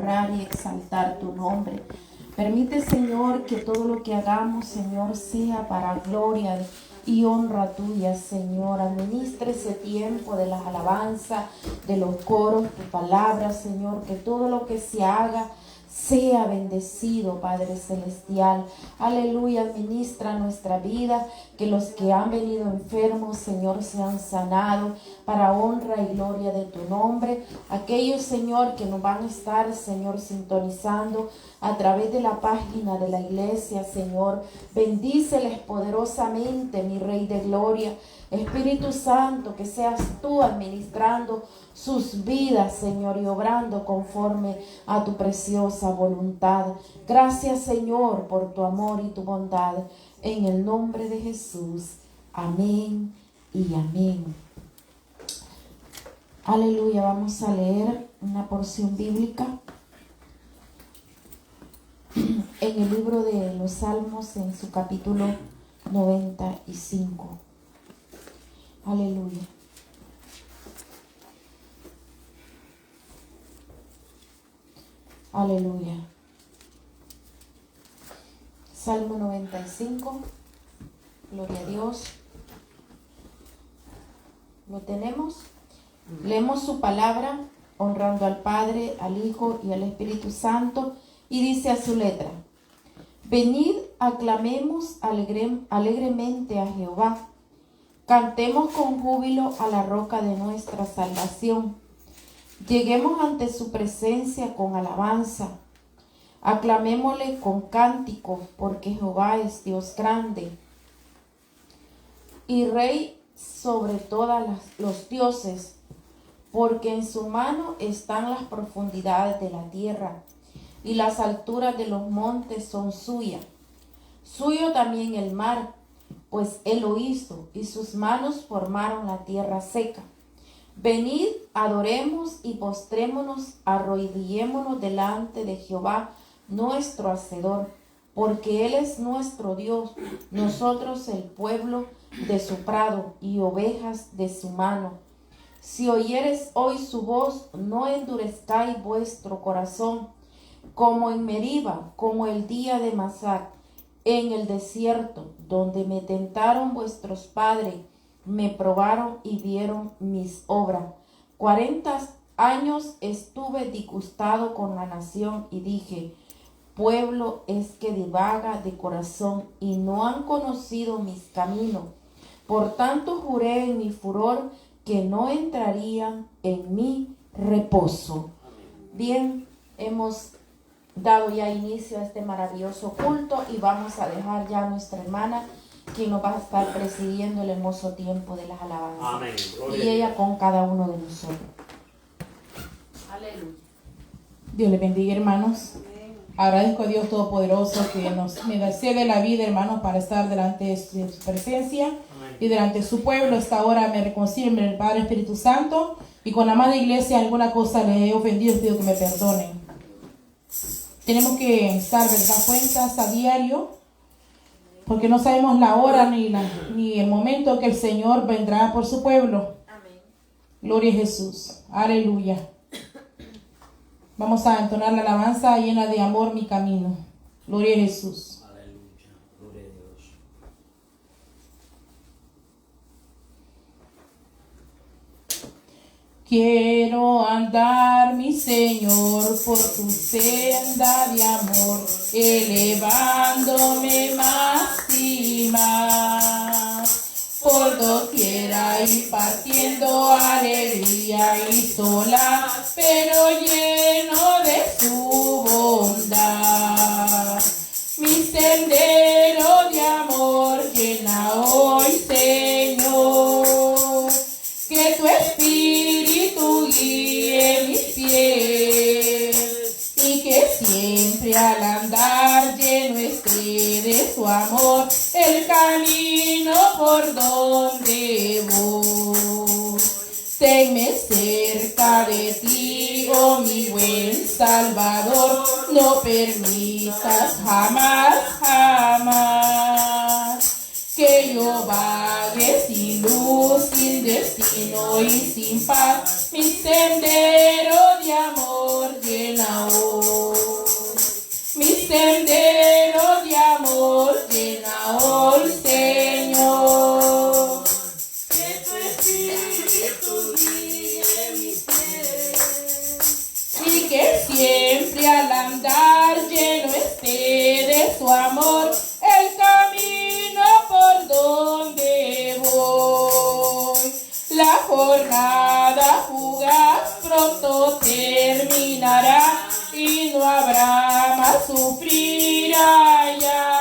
honrar y exaltar tu nombre. Permite, Señor, que todo lo que hagamos, Señor, sea para gloria y honra tuya, Señor. Administra ese tiempo de las alabanzas, de los coros, tu palabra, Señor. Que todo lo que se haga sea bendecido, Padre Celestial. Aleluya, administra nuestra vida, que los que han venido enfermos, Señor, sean sanados para honra y gloria de tu nombre. Aquellos, Señor, que nos van a estar, Señor, sintonizando a través de la página de la iglesia, Señor, bendíceles poderosamente, mi Rey de Gloria. Espíritu Santo, que seas tú administrando sus vidas, Señor, y obrando conforme a tu preciosa voluntad. Gracias, Señor, por tu amor y tu bondad. En el nombre de Jesús. Amén y amén. Aleluya. Vamos a leer una porción bíblica en el libro de los Salmos, en su capítulo 95. Aleluya. Aleluya. Salmo 95. Gloria a Dios. ¿Lo tenemos? Leemos su palabra, honrando al Padre, al Hijo y al Espíritu Santo, y dice a su letra: Venid, aclamemos alegremente a Jehová. Cantemos con júbilo a la roca de nuestra salvación. Lleguemos ante su presencia con alabanza. Aclamémosle con cántico, porque Jehová es Dios grande y Rey sobre todos los dioses, porque en su mano están las profundidades de la tierra, y las alturas de los montes son suyas. Suyo también el mar, pues él lo hizo, y sus manos formaron la tierra seca. Venid, adoremos y postrémonos, arrodillémonos delante de Jehová, nuestro Hacedor, porque él es nuestro Dios, nosotros el pueblo de su prado y ovejas de su mano. Si oyeres hoy su voz, no endurezcáis vuestro corazón, como en Meriba, como el día de Masá, en el desierto, donde me tentaron vuestros padres, me probaron y vieron mis obras. 40 años estuve disgustado con la nación y dije: pueblo es que divaga de corazón y no han conocido mis caminos. Por tanto juré en mi furor que no entrarían en mi reposo. Bien, hemos dado ya inicio a este maravilloso culto y vamos a dejar ya a nuestra hermana, quien nos va a estar presidiendo el hermoso tiempo de las alabanzas. Amén. Y ella con cada uno de nosotros. Aleluya. Dios les bendiga, hermanos. Amén. Agradezco a Dios Todopoderoso que me cede la vida, hermanos, para estar delante de su presencia. Amén. Y delante de su pueblo. Esta hora me reconcilio con el Padre Espíritu Santo, y con la amada iglesia alguna cosa les he ofendido, les pido que me perdonen. Tenemos que estar, ¿verdad?, cuentas a diario, porque no sabemos la hora ni el momento que el Señor vendrá por su pueblo. Amén. Gloria a Jesús. Aleluya. Vamos a entonar la alabanza llena de amor, mi camino. Gloria a Jesús. Aleluya. Gloria a Dios. Quiero andar, mi Señor, por tu senda de amor, elevándome más y más. Por doquiera y partiendo alegría y sola, pero lleno de su bondad. Mi sendero de amor llena hoy, Señor, que tu Espíritu guíe mis pies, y que siempre al andar lleno esté de su amor el camino por donde voy. Tenme cerca de ti, oh mi buen Salvador, no permitas jamás, jamás que yo vague sin luz, sin destino y sin paz. Mi sendero de amor llena hoy. siempre al andar lleno esté de su amor el camino por donde voy. La jornada fugaz pronto terminará y no habrá más sufrir allá.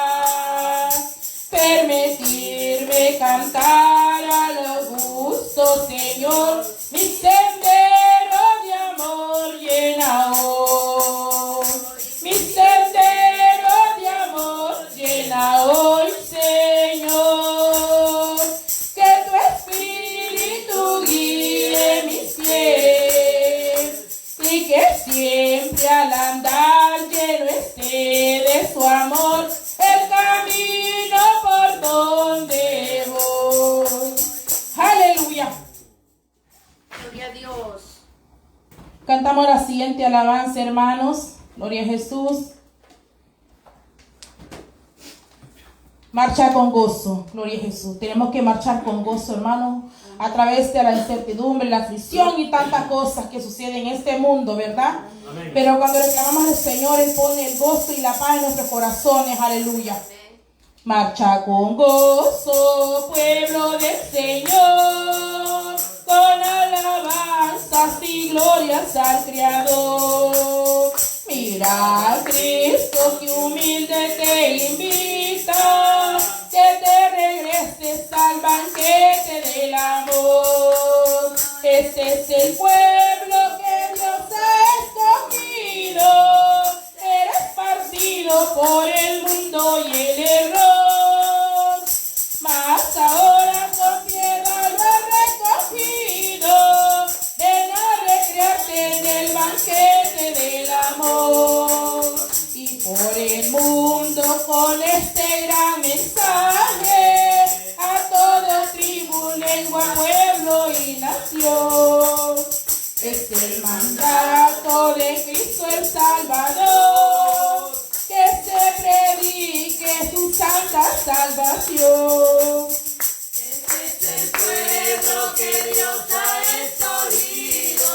Permitirme cantar a lo gusto, Señor, mi sendero de amor llena hoy. Mi sendero de amor llena hoy, Señor. Que tu espíritu guíe mis pies y que siempre al andar lleno esté de su amor el camino por donde voy. Aleluya. Gloria a Dios. Cantamos la siguiente alabanza, hermanos. Gloria a Jesús. Marcha con gozo. Gloria a Jesús. Tenemos que marchar con gozo, hermanos, a través de la incertidumbre, la aflicción y tantas cosas que suceden en este mundo, ¿verdad? Amén. Pero cuando le clamamos al Señor, Él pone el gozo y la paz en nuestros corazones. Aleluya. Marcha con gozo, pueblo del Señor, con alabanzas y glorias al Creador. Mira a Cristo que humilde te invita, que te regreses al banquete del amor. Este es el pueblo que Dios ha escogido. Eres partido por el mundo y el error, mas ahora con piedad lo has recogido. Ven a recrearte en el banquete del amor. Y por el mundo con este gran mensaje, a toda tribu, lengua, pueblo y nación. Es el mandato de Cristo el Salvador, que se predique su santa salvación. Este es el pueblo que Dios ha escogido.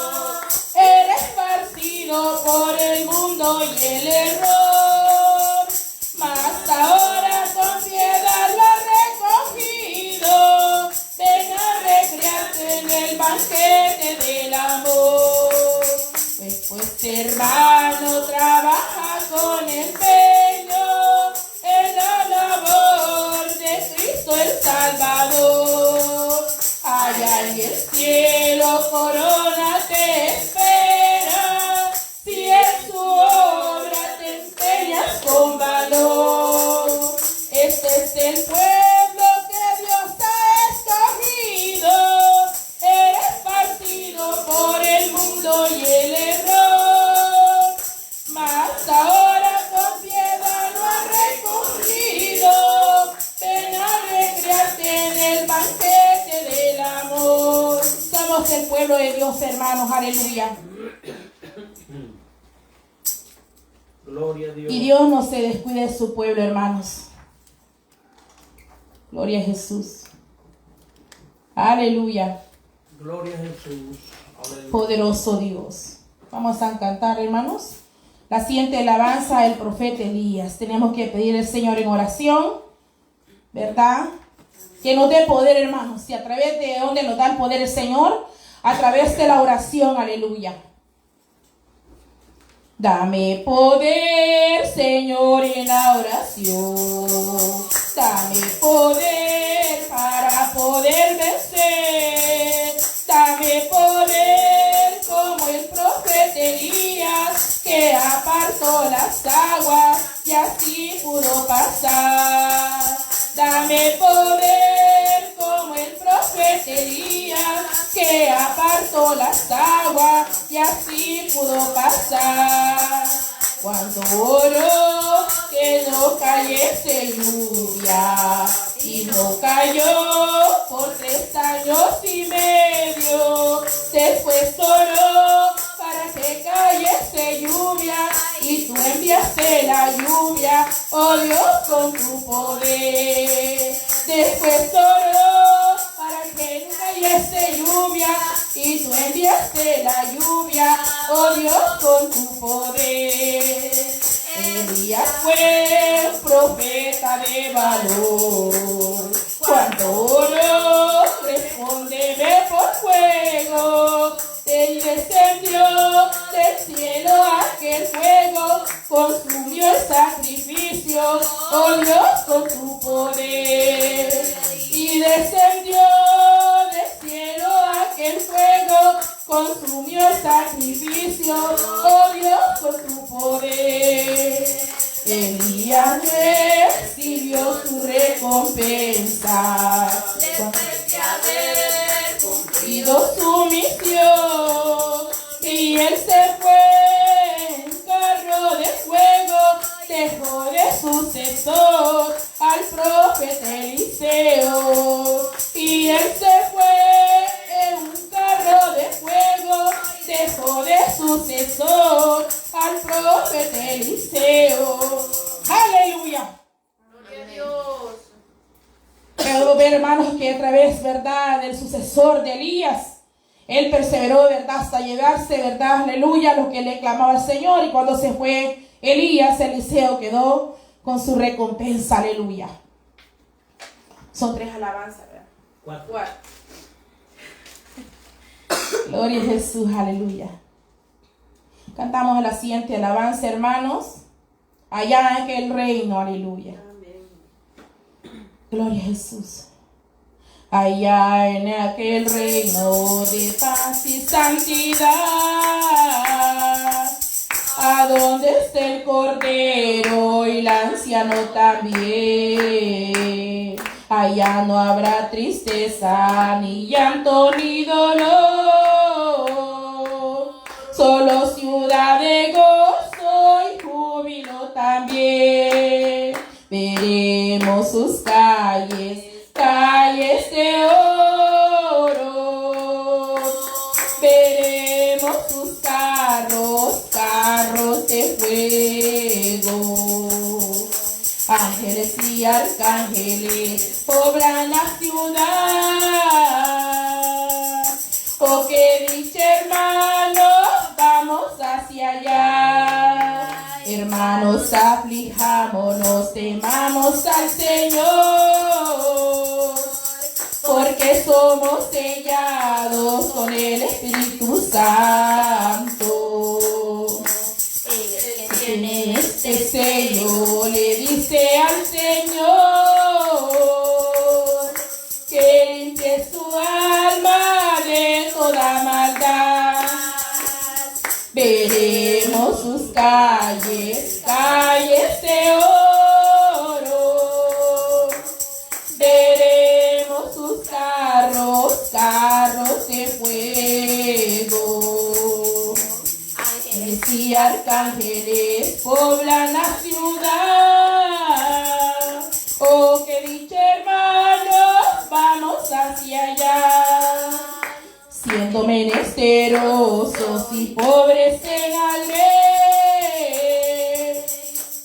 Eres esparcido por el mundo y el error, mas ahora con piedad lo has recogido. Ven a recrearte en el banquete del amor. Pues hermano, trabaja con empeño en la labor de Cristo el Salvador. Allá en el cielo corona te espera, si en su obra te empeñas con valor. Este es el pueblo que Dios ha escogido. Eres partido por el mundo y el error, mas ahora con piedad lo has recogido. Ven a recrearte en el banquete del amor. Somos el pueblo de Dios, hermanos, aleluya. Gloria a Dios. Y Dios no se descuide de su pueblo, hermanos. Gloria a Jesús. Aleluya. Gloria a Jesús. Aleluya. Poderoso Dios. Vamos a cantar, hermanos. La siguiente alabanza, el profeta Elías. Tenemos que pedir al Señor en oración, ¿verdad? Que nos dé poder, hermanos. Y a través de donde nos da el poder el Señor, a través de la oración, aleluya. Dame poder, Señor, en la oración. Dame poder para poder vencer. Dame poder como el profeta Elías, que apartó las aguas y así pudo pasar. Dame poder como el profeta Elías, que apartó las aguas y así pudo pasar. Cuando oró que no cayese lluvia, y no cayó por 3 años y medio. Después oró para que cayese lluvia, y tú enviaste la lluvia, oh Dios, con tu poder. Después oró para que nunca enviaste lluvia y tú enviaste la lluvia, oh Dios, con tu poder. Elías fue un profeta de valor. Cuando oró, respóndeme por fuego. Y descendió del cielo aquel fuego, consumió el sacrificio, oh Dios, con tu poder. Y descendió del cielo aquel fuego, consumió el sacrificio, oh Dios, con tu poder. Elías recibió su recompensa Después de haber cumplido su misión, y él se fue en carro de fuego, dejó de sucesor al profeta Eliseo. Y él se fue en un carro de fuego, dejó de sucesor al profeta Eliseo. Aleluya. Gloria a Dios. Podemos ver, hermanos, que a través, verdad, del sucesor de Elías, él perseveró, verdad, hasta llegarse, verdad, aleluya, lo que le clamaba al Señor. Y cuando se fue Elías, Eliseo quedó con su recompensa, aleluya. Son 3 alabanzas, ¿verdad? 4. Gloria a Jesús, aleluya. Cantamos la siguiente alabanza, hermanos. Allá en aquel reino, aleluya. Gloria a Jesús. Allá en aquel reino de paz y santidad, a donde está el Cordero y el anciano también. Allá no habrá tristeza, ni llanto, ni dolor, solo ciudad de gozo y júbilo también. Veremos sus calles, calles de oro. Veremos sus carros, carros de fuego. Ángeles y arcángeles poblan la ciudad. Oh, qué dicha, hermanos, vamos hacia allá. Hermanos, aflijámonos, temamos al Señor, porque somos sellados con el Espíritu Santo. El que tiene este sello le dice al Señor que limpie su alma de toda maldad. Veremos sus calles, calles de oro. Veremos sus carros, carros de fuego. Ángeles y arcángeles poblan la ciudad. Oh, qué dicha, hermanos, vamos hacia allá. Siendo menesterosos y pobres en alma,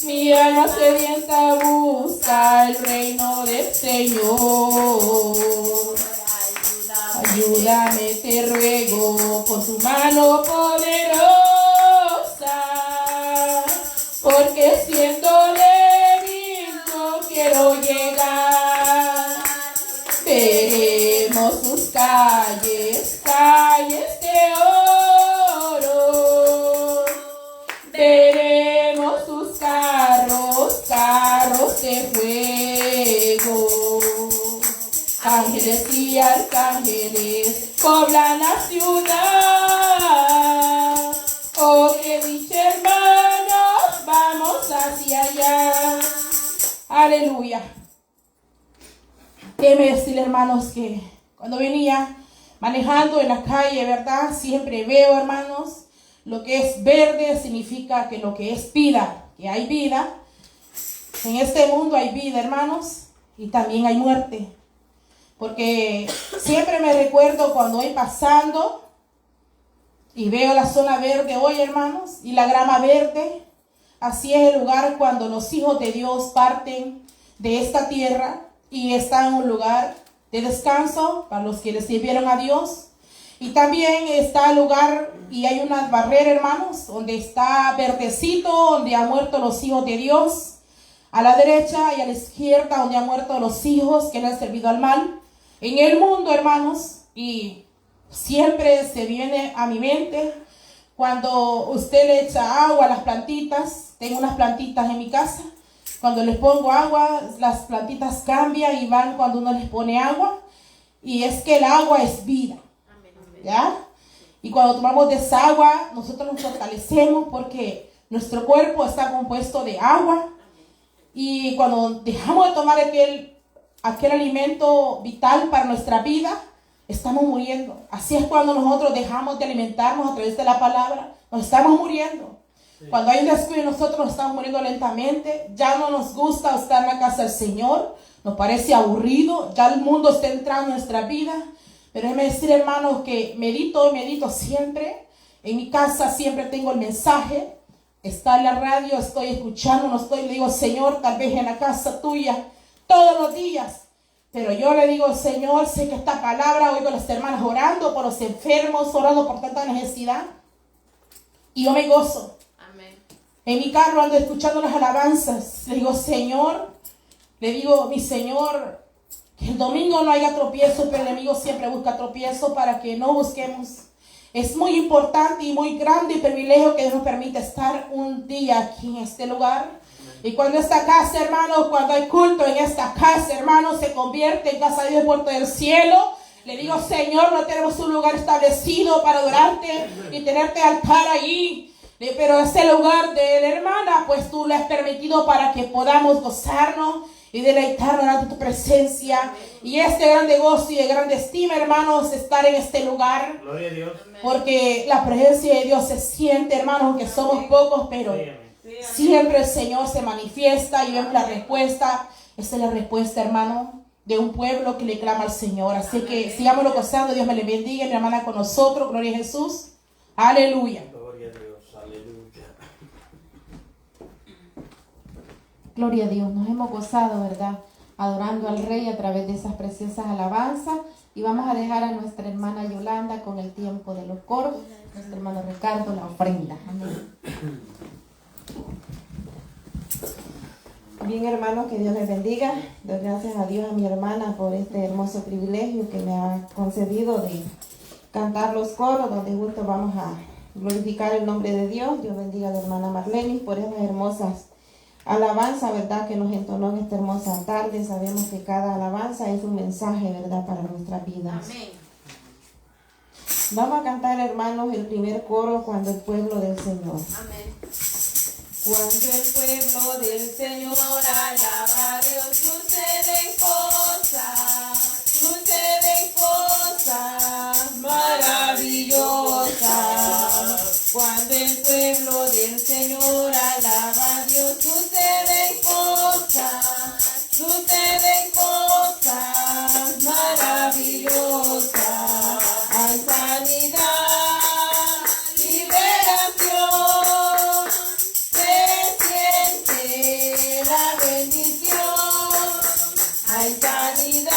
mi alma sedienta busca el reino del Señor. Ayúdame, te ruego, con tu mano poderosa, porque siendo débil no quiero llegar. Veremos sus calles, calles de oro. Veremos sus carros, carros de fuego. Ángeles y arcángeles poblan la ciudad. Oh, qué dicha, hermanos, vamos hacia allá. Aleluya. Déjeme decirle, hermanos, que cuando venía manejando en la calle, ¿verdad? Siempre veo, hermanos, lo que es verde significa que lo que es vida, que hay vida. En este mundo hay vida, hermanos, y también hay muerte. Porque siempre me recuerdo cuando voy pasando y veo la zona verde hoy, hermanos, y la grama verde. Así es el lugar cuando los hijos de Dios parten de esta tierra y están en un lugar de descanso para los que le sirvieron a Dios. Y también está el lugar y hay una barrera, hermanos, donde está verdecito, donde han muerto los hijos de Dios. A la derecha y a la izquierda, donde han muerto los hijos que le han servido al mal. En el mundo, hermanos, y siempre se viene a mi mente cuando usted le echa agua a las plantitas. Tengo unas plantitas en mi casa. Cuando les pongo agua, las plantitas cambian y van cuando uno les pone agua. Y es que el agua es vida. ¿Ya? Y cuando tomamos de esa agua, nosotros nos fortalecemos porque nuestro cuerpo está compuesto de agua. Y cuando dejamos de tomar aquel alimento vital para nuestra vida, estamos muriendo. Así es cuando nosotros dejamos de alimentarnos a través de la palabra, nos estamos muriendo. Sí. Cuando hay un descuido, nosotros nos estamos muriendo lentamente. Ya no nos gusta estar en la casa del Señor, nos parece aburrido, ya el mundo está entrando en nuestra vida. Pero déjeme decir, hermanos, que medito siempre. En mi casa siempre tengo el mensaje. Está en la radio, estoy escuchando, le digo, Señor, tal vez en la casa tuya, todos los días. Pero yo le digo, Señor, sé que esta palabra, oigo a las hermanas orando por los enfermos, orando por tanta necesidad. Y yo me gozo. Amén. En mi carro ando escuchando las alabanzas. Le digo, Señor, mi Señor, que el domingo no haya tropiezo, pero el enemigo siempre busca tropiezo para que no busquemos. Es muy importante y muy grande el privilegio que Dios nos permite estar un día aquí en este lugar. Y cuando esta casa, hermanos, cuando hay culto en esta casa, hermanos, se convierte en casa de Dios, puerto del cielo. Le digo, Señor, no tenemos un lugar establecido para adorarte y tenerte altar allí. Pero ese lugar de la hermana, pues tú le has permitido para que podamos gozarnos y deleitarnos ante tu presencia. Y este grande gozo y de grande estima, hermanos, estar en este lugar. Gloria a Dios. Porque la presencia de Dios se siente, hermanos, aunque somos pocos, pero siempre el Señor se manifiesta y vemos la respuesta. Esa es la respuesta, hermano, de un pueblo que le clama al Señor. Así que sigámoslo gozando. Dios me le bendiga, mi hermana, con nosotros. Gloria a Jesús. Aleluya. Gloria a Dios. Aleluya. Gloria a Dios. Nos hemos gozado, ¿verdad? Adorando al Rey a través de esas preciosas alabanzas. Y vamos a dejar a nuestra hermana Yolanda con el tiempo de los coros. Nuestro hermano Ricardo, la ofrenda. Amén. Bien, hermanos, que Dios les bendiga. Doy gracias a Dios, a mi hermana, por este hermoso privilegio que me ha concedido de cantar los coros, donde juntos vamos a glorificar el nombre de Dios. Dios bendiga a la hermana Marlene por esas hermosas alabanzas, ¿verdad?, que nos entonó en esta hermosa tarde. Sabemos que cada alabanza es un mensaje, ¿verdad?, para nuestra vida. Amén. Vamos a cantar, hermanos, el primer coro, Cuando el pueblo del Señor. Amén. Cuando el pueblo del Señor alaba a Dios, suceden cosas maravillosas. Cuando el pueblo del Señor alaba a Dios, suceden cosas maravillosas. Hay sanidad, liberación, se siente la bendición. Hay sanidad,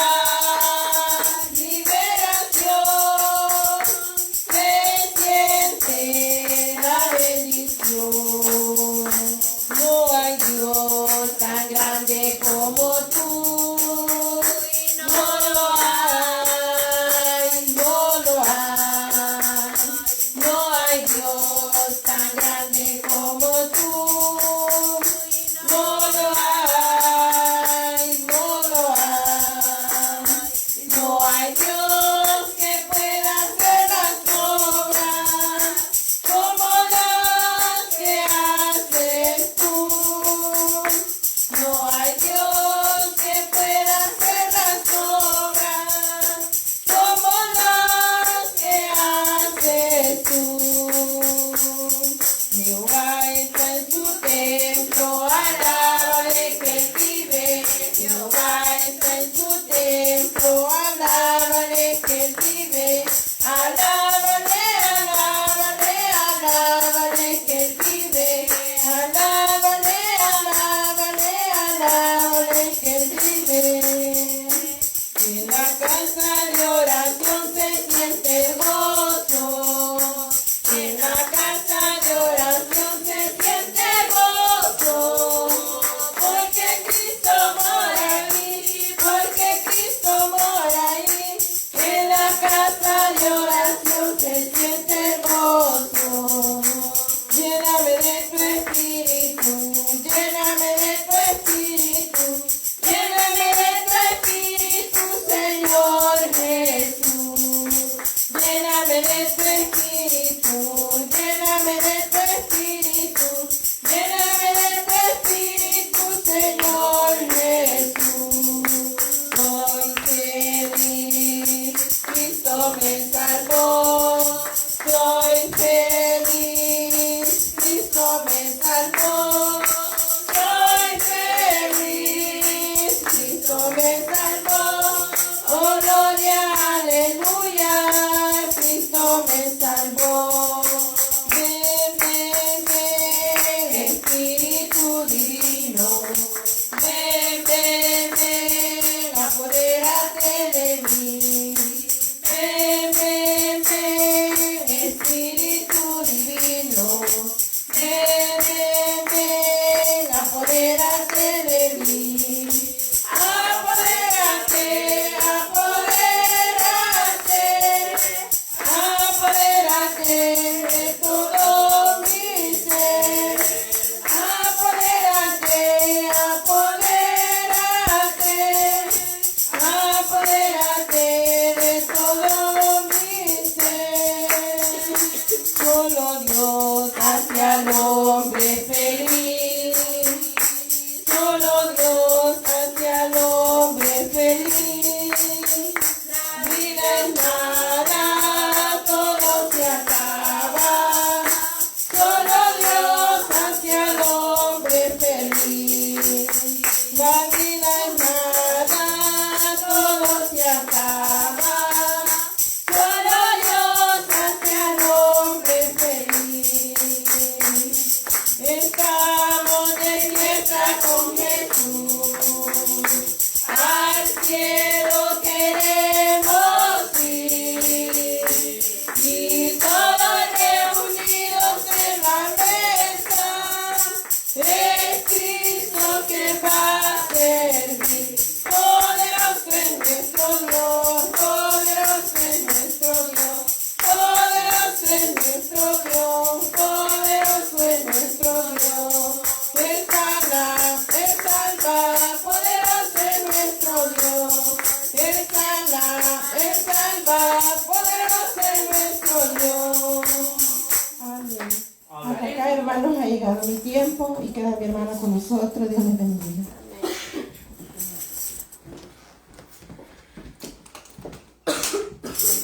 liberación, se siente la bendición. No hay Dios tan grande como tú. No lo hay, no lo hay. No hay Dios tan grande como tú. No lo hay, no lo hay. No hay Dios que pueda hacer las obras como las que haces tú. No hay Dios que pueda hacer las obras como las que haces tú. Jehová está en su templo, alábale que él vive. Jehová está en su templo, alábale que él vive. Alábale, alábale, alábale que él vive. Alábale, alábale, alábale que él vive. En la estamos de fiesta con Jesús. Al cielo queremos ir y todos reunidos en la mesa. Es Cristo que va a servir. Poderoso es nuestro Dios, poderoso es nuestro Dios, poderoso es nuestro Dios, poderoso es nuestro Dios. Él sana, Él salva, poderoso es nuestro Dios. Él sana, Él salva, poderoso es nuestro Dios. Amén. Hasta acá, hermanos, ha llegado mi tiempo y queda mi hermana con nosotros. Dios les bendiga.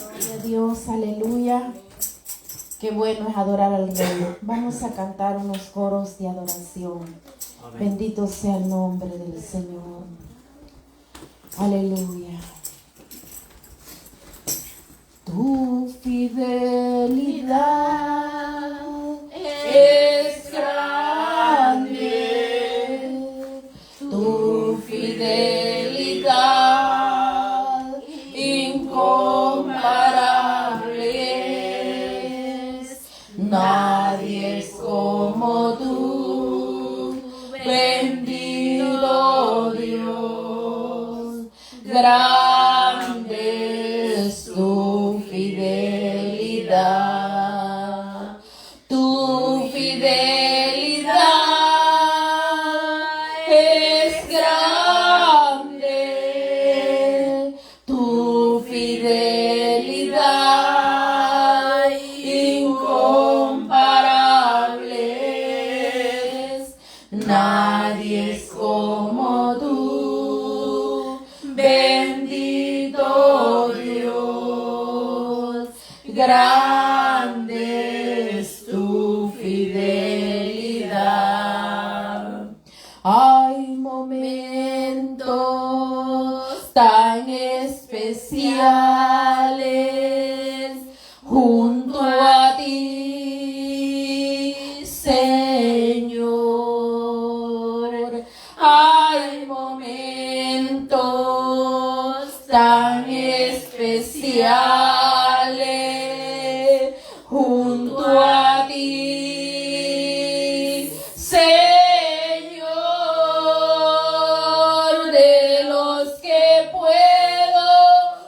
Gloria a Dios, aleluya. Qué bueno es adorar al Rey. Vamos a cantar unos coros de adoración. Amén. Bendito sea el nombre del Señor. Aleluya. Tu fidelidad es grande. Tu fidelidad incomparable es. Nadie es como tú, bendito Dios. Grande es tu fidelidad. Tu fidelidad es grande. Tu fidelidad incomparable es. Nadie es como tú, bendito Dios. Grande es tu fidelidad. Hay momentos tan especiales junto a ti, Señor. Hay momentos tan especiales junto a ti, Señor, de los que puedo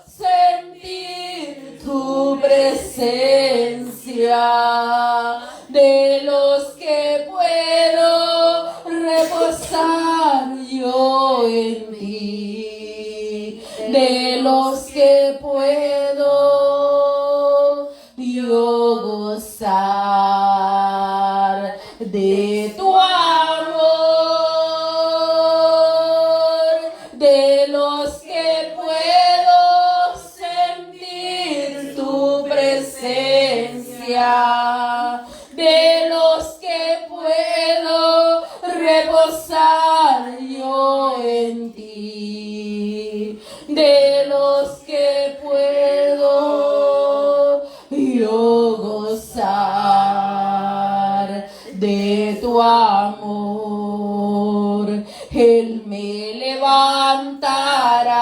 sentir tu presencia, de los que puedo reposar yo en ti, de los que puedo yo gozar de tu amor, de los que puedo sentir tu presencia, de los que puedo reposar yo en ti, de los que puedo yo gozar de tu amor. Él me levantará,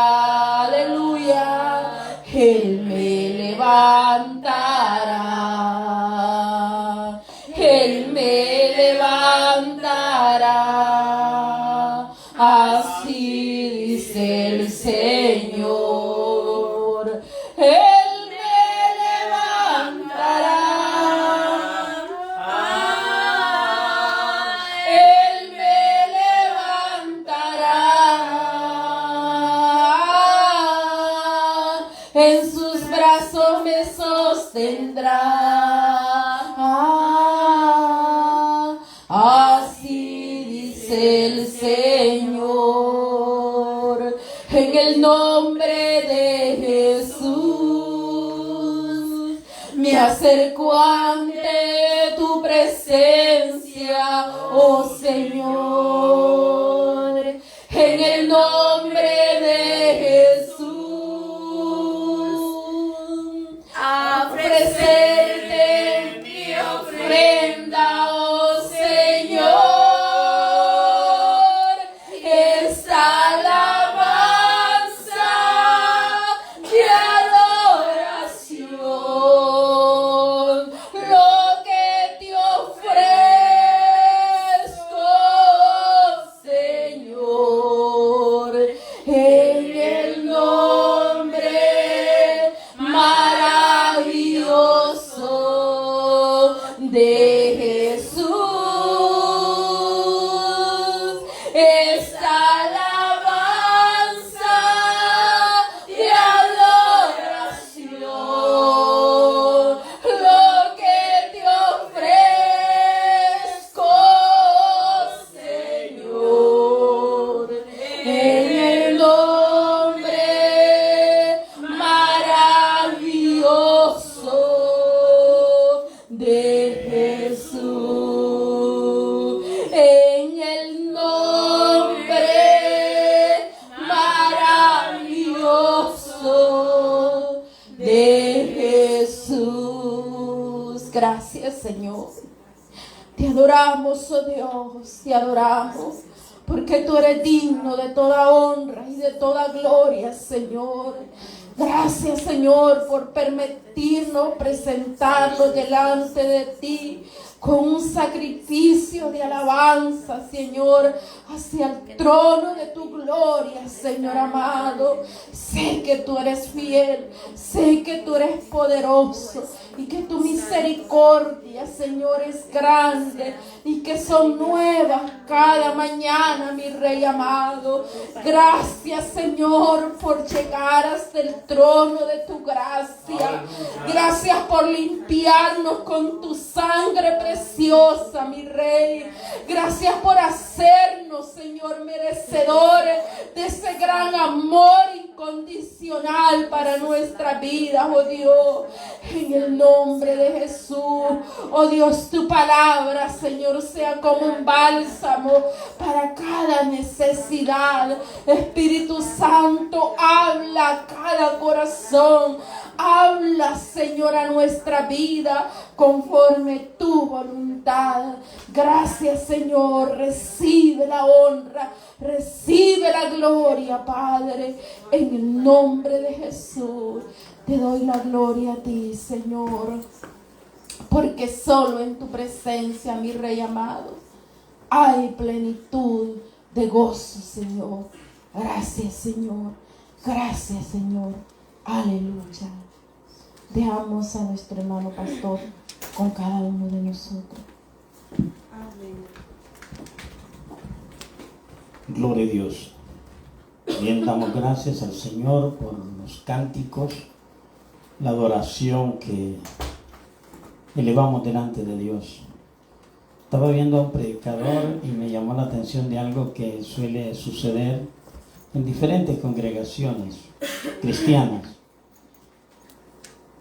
aleluya, Él me levantará, Él me levantará, así dice el Señor. Él me levantará, Él me levantará, en sus brazos me sostendrá. Así dice el Señor, en el nombre de Jesús me acerco ante tu presencia, oh Señor, en el nombre de Jesús, a ofrecerte mi ofrenda, oh Señor. adoramos, oh Dios, te adoramos, porque tú eres digno de toda honra y de toda gloria, Señor. Gracias, Señor, por permitirnos presentarnos delante de ti con un sacrificio de alabanza, Señor, hacia el trono de tu gloria, Señor amado. Sé que tú eres fiel, sé que tú eres poderoso y que tu misericordia, Señor, es grande y que son nuevas cada mañana, mi Rey amado. Gracias, Señor, por llegar hasta el trono de tu gracia. Gracias por limpiarnos con tu sangre preciosa, mi Rey. Gracias por hacernos, Señor, merecedores de ese gran amor incondicional para nuestra vida, oh Dios. En el nombre de Jesús, oh Dios, tu palabra, Señor, sea como un bálsamo para cada necesidad. Espíritu Santo, habla a cada corazón. Habla, Señor, a nuestra vida conforme tu voluntad. Gracias, Señor. Recibe la honra, recibe la gloria, Padre. En el nombre de Jesús, te doy la gloria a ti, Señor. Porque solo en tu presencia, mi Rey amado, hay plenitud de gozo, Señor. Gracias, Señor. Gracias, Señor. Aleluya. Dejamos a nuestro hermano pastor con cada uno de nosotros. Amén. Gloria a Dios. Bien, damos gracias al Señor por los cánticos, la adoración que elevamos delante de Dios. Estaba viendo a un predicador y me llamó la atención de algo que suele suceder en diferentes congregaciones cristianas.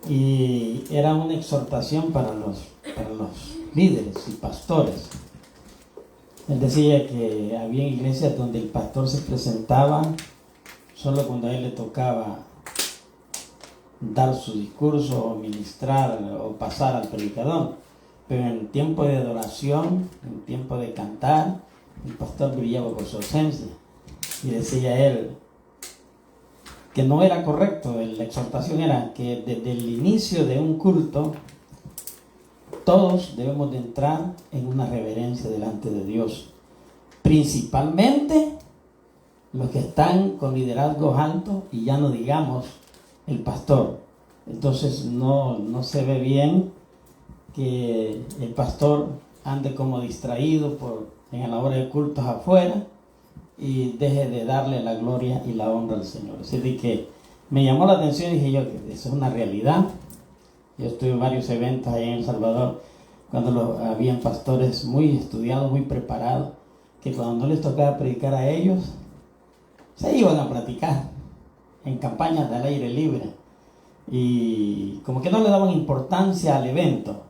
Y era una exhortación para los líderes y pastores. Él decía que había iglesias donde el pastor se presentaba solo cuando a él le tocaba dar su discurso o ministrar o pasar al predicador, pero en tiempo de adoración, en tiempo de cantar, el pastor brillaba por su ausencia. Y decía él que no era correcto. La exhortación era que desde el inicio de un culto todos debemos de entrar en una reverencia delante de Dios, principalmente los que están con liderazgos altos, y ya no digamos el pastor. Entonces no se ve bien que el pastor ande como distraído en la hora de cultos afuera y deje de darle la gloria y la honra al Señor. Así que me llamó la atención y dije yo que eso es una realidad. Yo estuve en varios eventos allá en El Salvador cuando habían pastores muy estudiados, muy preparados, que cuando no les tocaba predicar a ellos, se iban a practicar en campañas del aire libre y como que no le daban importancia al evento.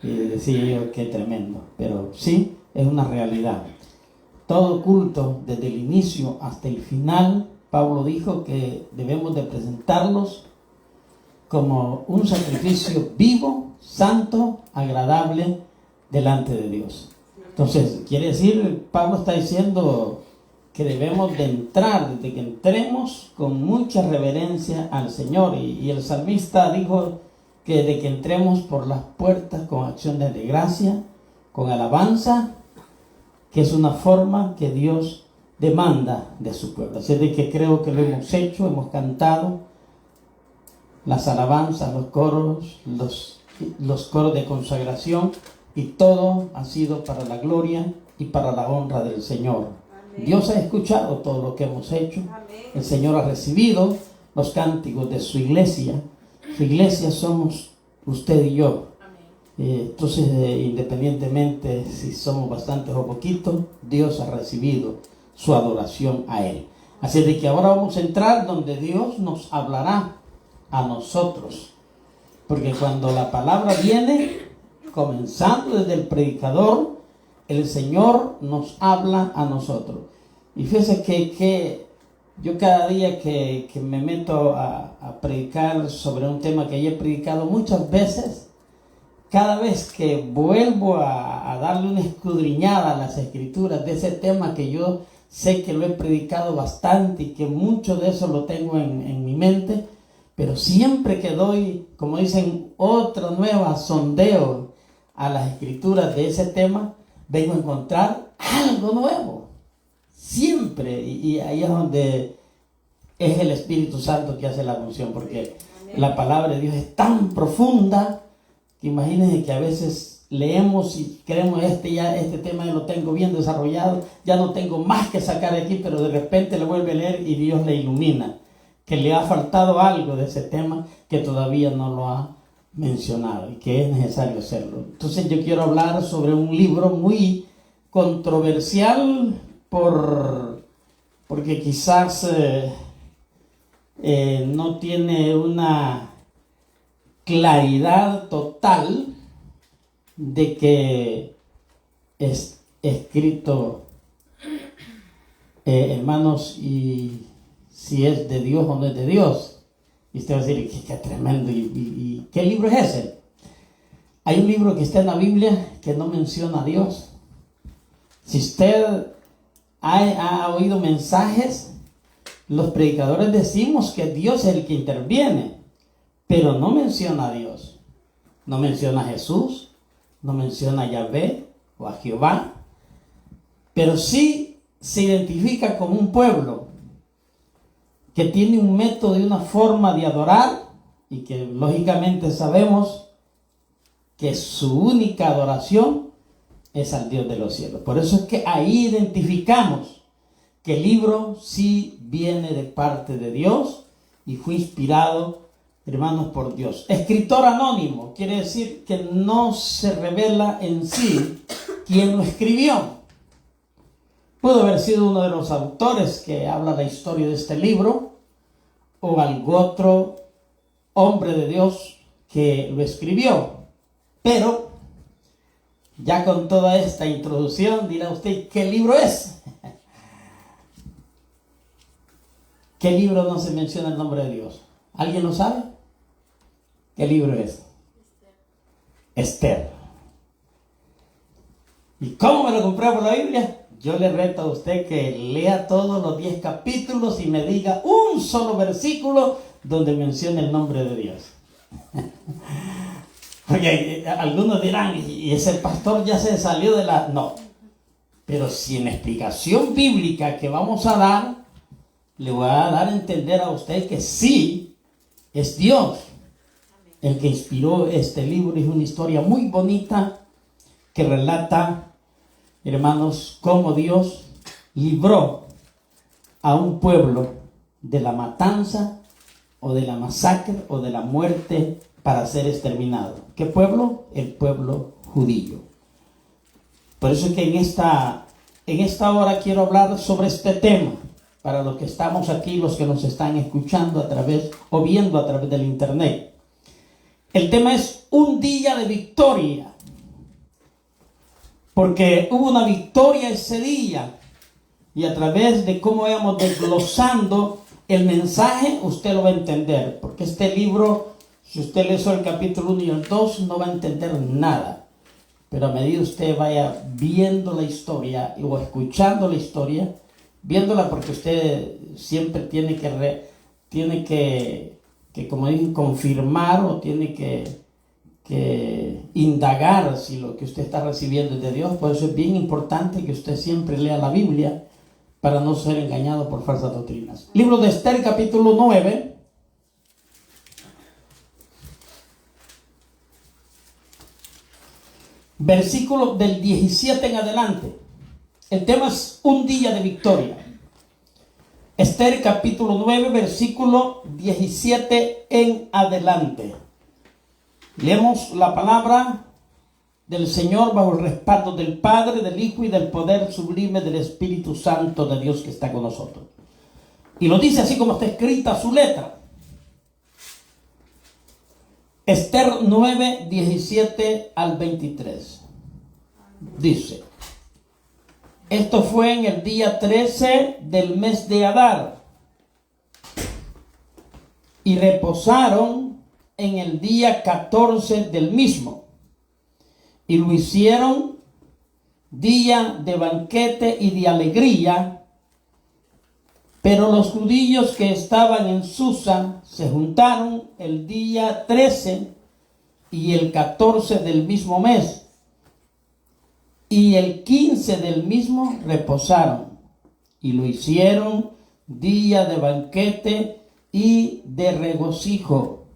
Y decía yo, qué tremendo. Pero sí, es una realidad. Todo culto, desde el inicio hasta el final, Pablo dijo que debemos de presentarlos como un sacrificio vivo, santo, agradable delante de Dios. Entonces, quiere decir, Pablo está diciendo que debemos de entrar, desde que entremos, con mucha reverencia al Señor. Y el salmista dijo que desde que entremos por las puertas con acciones de gracia, con alabanza, que es una forma que Dios demanda de su pueblo. Así de que creo que lo hemos hecho, hemos cantado las alabanzas, los coros, los coros de consagración, y todo ha sido para la gloria y para la honra del Señor. Amén. Dios ha escuchado todo lo que hemos hecho. Amén. El Señor ha recibido los cánticos de su iglesia. Su iglesia somos usted y yo. Entonces, independientemente si somos bastantes o poquitos, Dios ha recibido su adoración a Él. Así de que ahora vamos a entrar donde Dios nos hablará a nosotros. Porque cuando la palabra viene, comenzando desde el predicador, el Señor nos habla a nosotros. Y fíjese que yo cada día que me meto a predicar sobre un tema que ya he predicado muchas veces, cada vez que vuelvo a darle una escudriñada a las escrituras de ese tema que yo sé que lo he predicado bastante y que mucho de eso lo tengo en mi mente, pero siempre que doy, como dicen, otra nueva sondeo a las escrituras de ese tema, vengo a encontrar algo nuevo. Siempre. Y ahí es donde es el Espíritu Santo que hace la función, porque la palabra de Dios es tan profunda que imagínense que a veces leemos y creemos este tema ya lo tengo bien desarrollado, ya no tengo más que sacar de aquí, pero de repente le vuelve a leer y Dios le ilumina que le ha faltado algo de ese tema que todavía no lo ha mencionado y que es necesario hacerlo. Entonces yo quiero hablar sobre un libro muy controversial porque quizás no tiene una claridad total de que es escrito, hermanos, y si es de Dios o no es de Dios. Y usted va a decir, qué tremendo, ¿y qué libro es ese? Hay un libro que está en la Biblia que no menciona a Dios. Si usted ha oído mensajes, los predicadores decimos que Dios es el que interviene, pero no menciona a Dios. No menciona a Jesús, no menciona a Yahvé o a Jehová, pero sí se identifica como un pueblo que tiene un método y una forma de adorar y que lógicamente sabemos que su única adoración es al Dios de los cielos. Por eso es que ahí identificamos que el libro sí viene de parte de Dios y fue inspirado, hermanos, por Dios. Escritor anónimo quiere decir que no se revela en sí quién lo escribió. Pudo haber sido uno de los autores que habla la historia de este libro o algún otro hombre de Dios que lo escribió. Pero ya con toda esta introducción dirá usted, ¿qué libro es? ¿Qué libro no se menciona el nombre de Dios? ¿Alguien lo sabe? ¿Qué libro es? Esther. ¿Y cómo me lo compré por la Biblia? Yo le reto a usted que lea todos los 10 capítulos y me diga un solo versículo donde mencione el nombre de Dios. Porque algunos dirán, ¿y ese pastor ya se salió de la...? No. Pero si en la explicación bíblica que vamos a dar, le voy a dar a entender a usted que sí, es Dios el que inspiró este libro. Es una historia muy bonita que relata, hermanos, cómo Dios libró a un pueblo de la matanza o de la masacre o de la muerte para ser exterminado. ¿Qué pueblo? El pueblo judío. Por eso es que en esta hora quiero hablar sobre este tema para los que estamos aquí, los que nos están escuchando a través o viendo a través del internet. El tema es un día de victoria, porque hubo una victoria ese día y a través de cómo vamos desglosando el mensaje usted lo va a entender, porque este libro, si usted lee solo el capítulo 1 y el 2, no va a entender nada, pero a medida usted vaya viendo la historia o escuchando la historia, viéndola, porque usted siempre tiene que como dicen, confirmar o tiene que indagar si lo que usted está recibiendo es de Dios. Por eso es bien importante que usted siempre lea la Biblia para no ser engañado por falsas doctrinas. Libro de Esther, capítulo 9. Versículo del 17 en adelante. El tema es un día de victoria. Esther capítulo 9, versículo 17 en adelante. Leemos la palabra del Señor bajo el respaldo del Padre, del Hijo y del poder sublime del Espíritu Santo de Dios que está con nosotros. Y lo dice así como está escrita su letra. Esther 9, 17 al 23. Dice: esto fue en el día 13 del mes de Adar, y reposaron en el día 14 del mismo. y lo hicieron día de banquete y de alegría. Pero los judíos que estaban en Susa se juntaron el día 13 y el 14 del mismo mes, y el 15 del mismo reposaron, y lo hicieron día de banquete y de regocijo.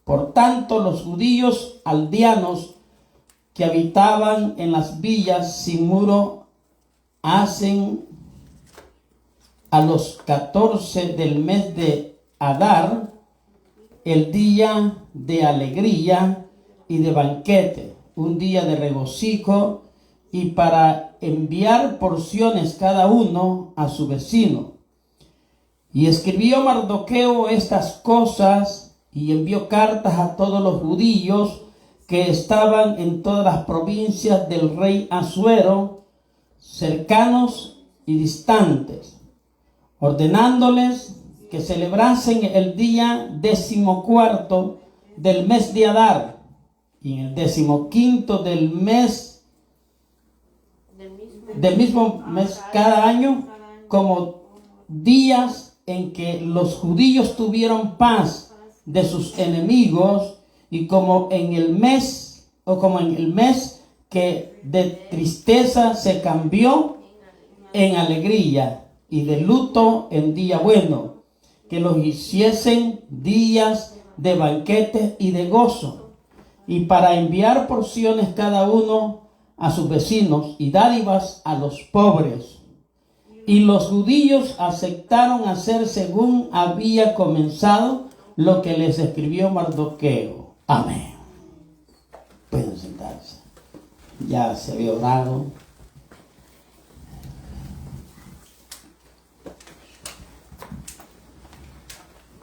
Por tanto, los judíos aldeanos que habitaban en las villas sin muro hacen a los 14 del mes de Adar el día de alegría y de banquete, un día de regocijo, y para enviar porciones cada uno a su vecino. Y escribió Mardoqueo estas cosas y envió cartas a todos los judíos que estaban en todas las provincias del rey Asuero, cercanos y distantes, ordenándoles que celebrasen el día 14 del mes de Adar, y en el 15 del mismo mes cada año, como días en que los judíos tuvieron paz de sus enemigos, y como en el mes que de tristeza se cambió en alegría, y de luto en día bueno, que los hiciesen días de banquete y de gozo, y para enviar porciones cada uno a sus vecinos y dádivas a los pobres. Y los judíos aceptaron hacer según había comenzado lo que les escribió Mardoqueo. Amén. Pueden sentarse. Ya se había orado.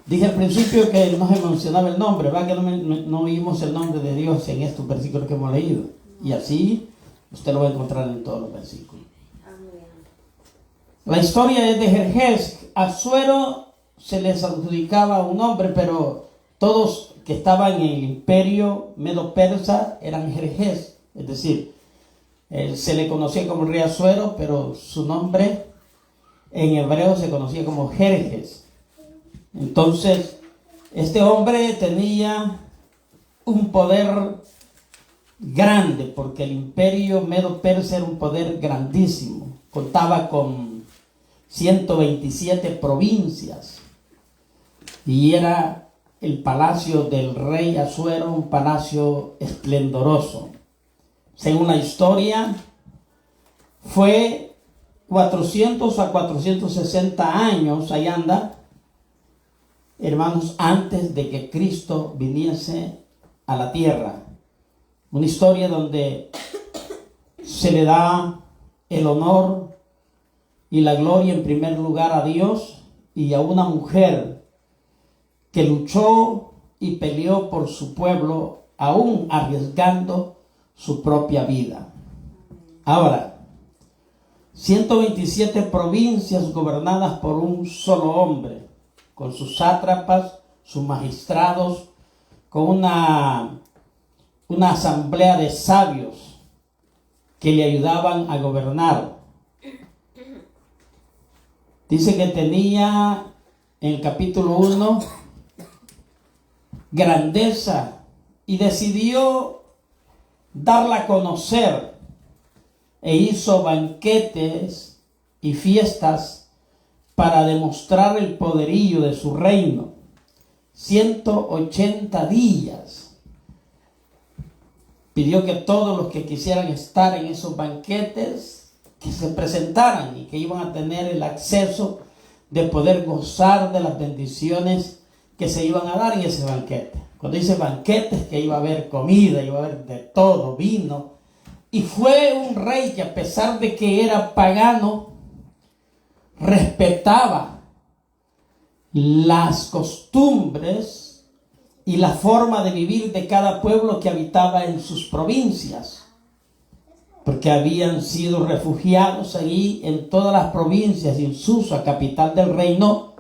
Dije al principio que no se mencionaba el nombre, ¿verdad? Que no oímos el nombre de Dios en estos versículos que hemos leído. Y así usted lo va a encontrar en todos los versículos. La historia es de Jerjes. A Asuero se les adjudicaba un nombre, pero todos que estaban en el imperio medo-persa eran Jerjes. Es decir, se le conocía como el rey Asuero, pero su nombre en hebreo se conocía como Jerjes. Entonces, este hombre tenía un poder grande, porque el imperio medo-persa era un poder grandísimo. Contaba con 127 provincias, y era el palacio del rey Asuero un palacio esplendoroso. Según la historia, fue 400 a 460 años, ahí anda, hermanos, antes de que Cristo viniese a la tierra. Una historia donde se le da el honor y la gloria en primer lugar a Dios y a una mujer que luchó y peleó por su pueblo, aún arriesgando su propia vida. Ahora, 127 provincias gobernadas por un solo hombre, con sus sátrapas, sus magistrados, con una asamblea de sabios que le ayudaban a gobernar. Dice que tenía en el capítulo 1 grandeza, y decidió darla a conocer, e hizo banquetes y fiestas para demostrar el poderío de su reino. 180 días. Pidió que todos los que quisieran estar en esos banquetes, que se presentaran, y que iban a tener el acceso de poder gozar de las bendiciones que se iban a dar en ese banquete. Cuando dice banquetes, que iba a haber comida, iba a haber de todo, vino. Y fue un rey que, a pesar de que era pagano, respetaba las costumbres y la forma de vivir de cada pueblo que habitaba en sus provincias, porque habían sido refugiados allí en todas las provincias, y en Susa, capital del reino,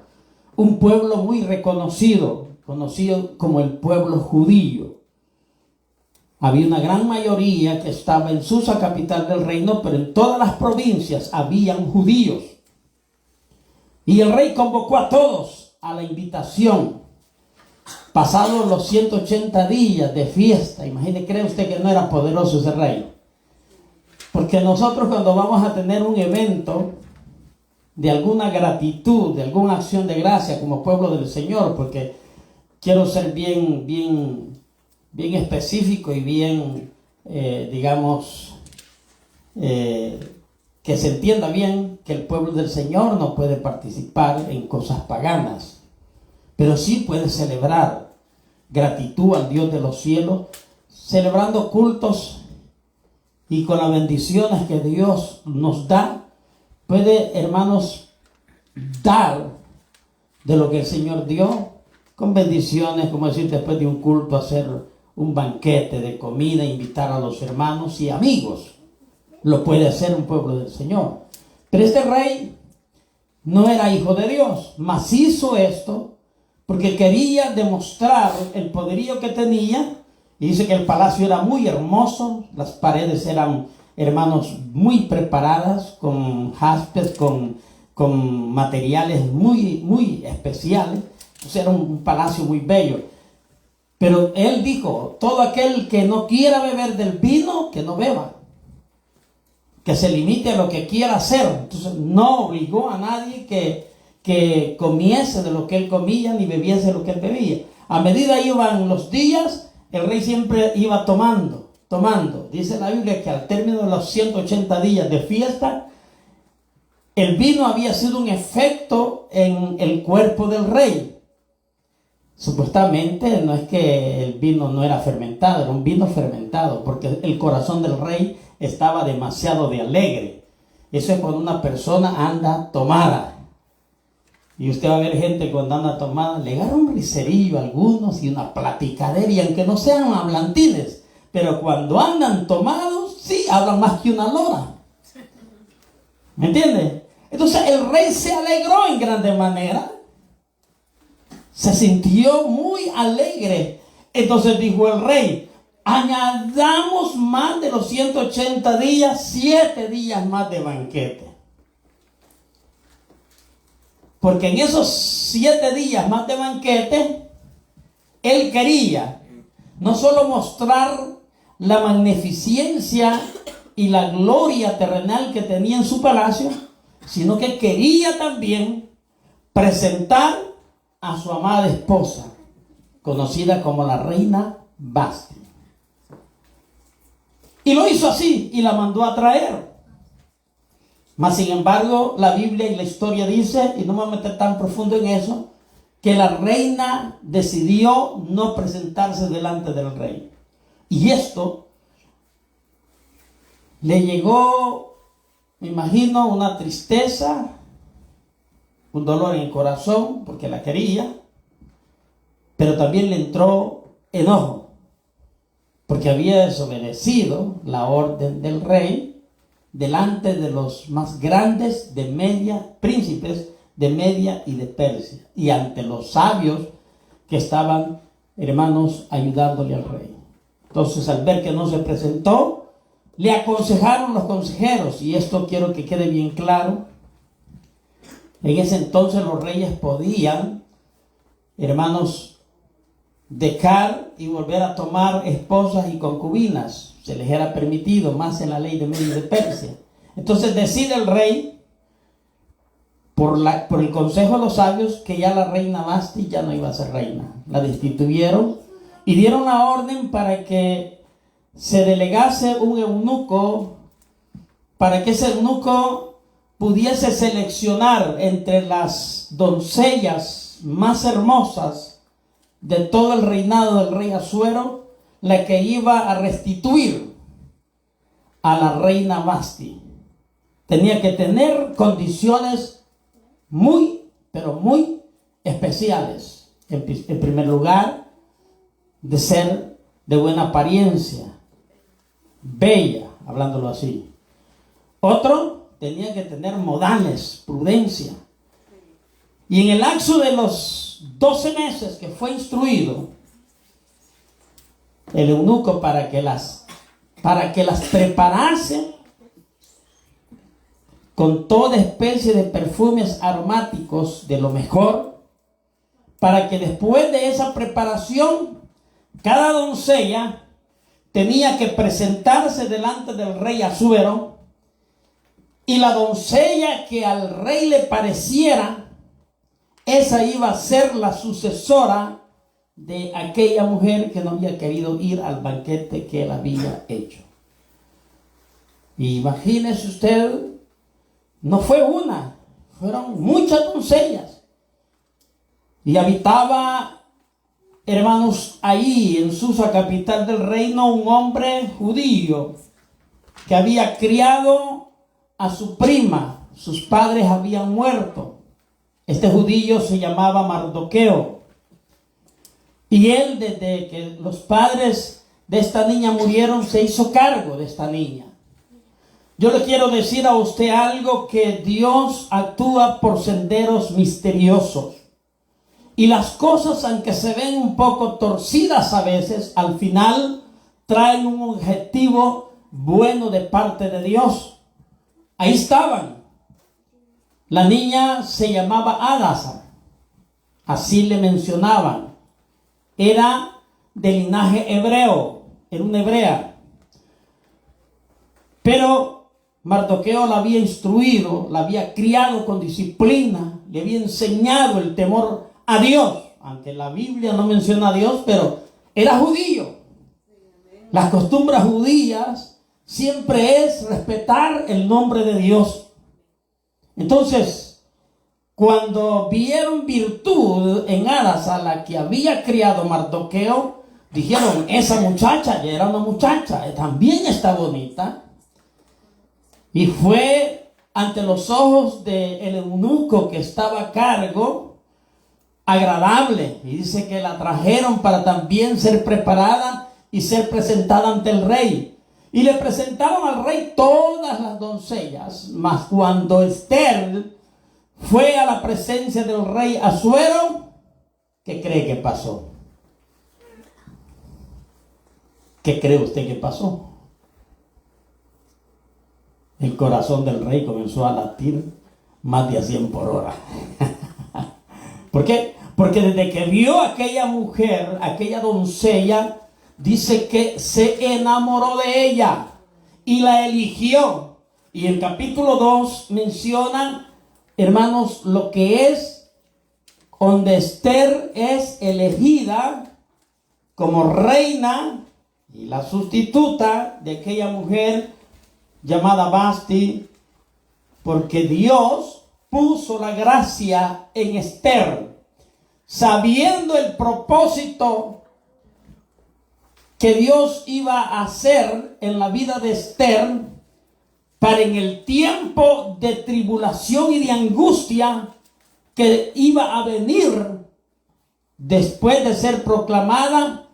un pueblo muy reconocido, conocido como el pueblo judío. había una gran mayoría que estaba en Susa, capital del reino, pero en todas las provincias habían judíos. Y el rey convocó a todos a la invitación. Pasados los 180 días de fiesta, imagine, ¿cree usted que no era poderoso ese rey? Porque nosotros cuando vamos a tener un evento de alguna gratitud, de alguna acción de gracia como pueblo del Señor, porque quiero ser bien específico y bien, que se entienda bien que el pueblo del Señor no puede participar en cosas paganas, pero sí puede celebrar gratitud al Dios de los cielos, celebrando cultos y con las bendiciones que Dios nos da, puede, hermanos, dar de lo que el Señor dio, con bendiciones, como decir, después de un culto, hacer un banquete de comida, invitar a los hermanos y amigos. Lo puede hacer un pueblo del Señor. Pero este rey no era hijo de Dios, mas hizo esto porque quería demostrar el poderío que tenía. Y dice que el palacio era muy hermoso, las paredes eran, hermanos, muy preparadas, con jaspes, con materiales muy especiales. Entonces era un palacio muy bello. Pero él dijo, todo aquel que no quiera beber del vino, que no beba, que se limite a lo que quiera hacer. Entonces no obligó a nadie que comiese de lo que él comía, ni bebiese de lo que él bebía. A medida iban los días, el rey siempre iba tomando. Dice la Biblia que al término de los 180 días de fiesta, el vino había sido un efecto en el cuerpo del rey. Supuestamente no es que el vino no era fermentado, era un vino fermentado, porque el corazón del rey estaba demasiado de alegre. Eso es cuando una persona anda tomada. Y usted va a ver gente cuando anda tomada, le agarra un riserillo a algunos y una platicadera, y aunque no sean hablantines, pero cuando andan tomados, sí, hablan más que una lora. ¿Me entiende? Entonces el rey se alegró en grande manera. Se sintió muy alegre. Entonces dijo el rey, añadamos más de los 180 días, 7 días más de banquete. Porque en esos 7 días más de banquete, él quería no solo mostrar la magnificencia y la gloria terrenal que tenía en su palacio, sino que quería también presentar a su amada esposa, conocida como la reina Vasti. Y lo hizo así y la mandó a traer. Mas sin embargo, la Biblia y la historia dice, y no me voy a meter tan profundo en eso, que la reina decidió no presentarse delante del rey. Y esto le llegó, me imagino, una tristeza, un dolor en el corazón, porque la quería, pero también le entró enojo, porque había desobedecido la orden del rey delante de los más grandes de Media, príncipes de Media y de Persia, y ante los sabios que estaban, hermanos, ayudándole al rey. Entonces, al ver que no se presentó, le aconsejaron los consejeros, y esto quiero que quede bien claro. En ese entonces los reyes podían, hermanos, dejar y volver a tomar esposas y concubinas. Se les era permitido, más en la ley de Media y de Persia. Entonces decide el rey, por el consejo de los sabios, que ya la reina Vasti ya no iba a ser reina. La destituyeron y dieron la orden para que se delegase un eunuco, para que ese eunuco pudiese seleccionar entre las doncellas más hermosas de todo el reinado del rey Asuero, la que iba a restituir a la reina Vasti. Tenía que tener condiciones muy, pero muy especiales. En primer lugar, de ser de buena apariencia, bella, hablándolo así. Otro, tenía que tener modales, prudencia. Y en el lapso de los 12 meses que fue instruido, el eunuco para que las preparase con toda especie de perfumes aromáticos de lo mejor, para que después de esa preparación, cada doncella tenía que presentarse delante del rey Asuero, y la doncella que al rey le pareciera, esa iba a ser la sucesora de aquella mujer que no había querido ir al banquete que él había hecho. Y imagínese usted, no fue una, fueron muchas doncellas. Y habitaba, hermanos, ahí en Susa, capital del reino, un hombre judío que había criado a su prima. Sus padres habían muerto. Este judío se llamaba Mardoqueo. Y él, desde que los padres de esta niña murieron, se hizo cargo de esta niña. Yo le quiero decir a usted algo, que Dios actúa por senderos misteriosos. Y las cosas, aunque se ven un poco torcidas a veces, al final traen un objetivo bueno de parte de Dios. Ahí estaban. La niña se llamaba Hadasa, así le mencionaban. Era de linaje hebreo, era una hebrea. Pero Mardoqueo la había instruido, la había criado con disciplina, le había enseñado el temor a Dios, aunque la Biblia no menciona a Dios, pero era judío. Las costumbres judías siempre es respetar el nombre de Dios. Entonces, cuando vieron virtud en Hadasa, la que había criado Mardoqueo, dijeron, esa muchacha, ya era una muchacha, también está bonita. Y fue ante los ojos del eunuco que estaba a cargo, agradable. Y dice que la trajeron para también ser preparada y ser presentada ante el rey. Y le presentaron al rey todas las doncellas. Mas cuando Esther fue a la presencia del rey Asuero, ¿qué cree que pasó? ¿Qué cree usted que pasó? El corazón del rey comenzó a latir más de a 100 por hora. ¿Por qué? Porque desde que vio a aquella mujer, aquella doncella, dice que se enamoró de ella y la eligió. Y el capítulo 2 menciona, hermanos, lo que es donde Esther es elegida como reina y la sustituta de aquella mujer llamada Vasti, porque Dios puso la gracia en Esther, sabiendo el propósito que Dios iba a hacer en la vida de Esther, para en el tiempo de tribulación y de angustia que iba a venir después de ser proclamada,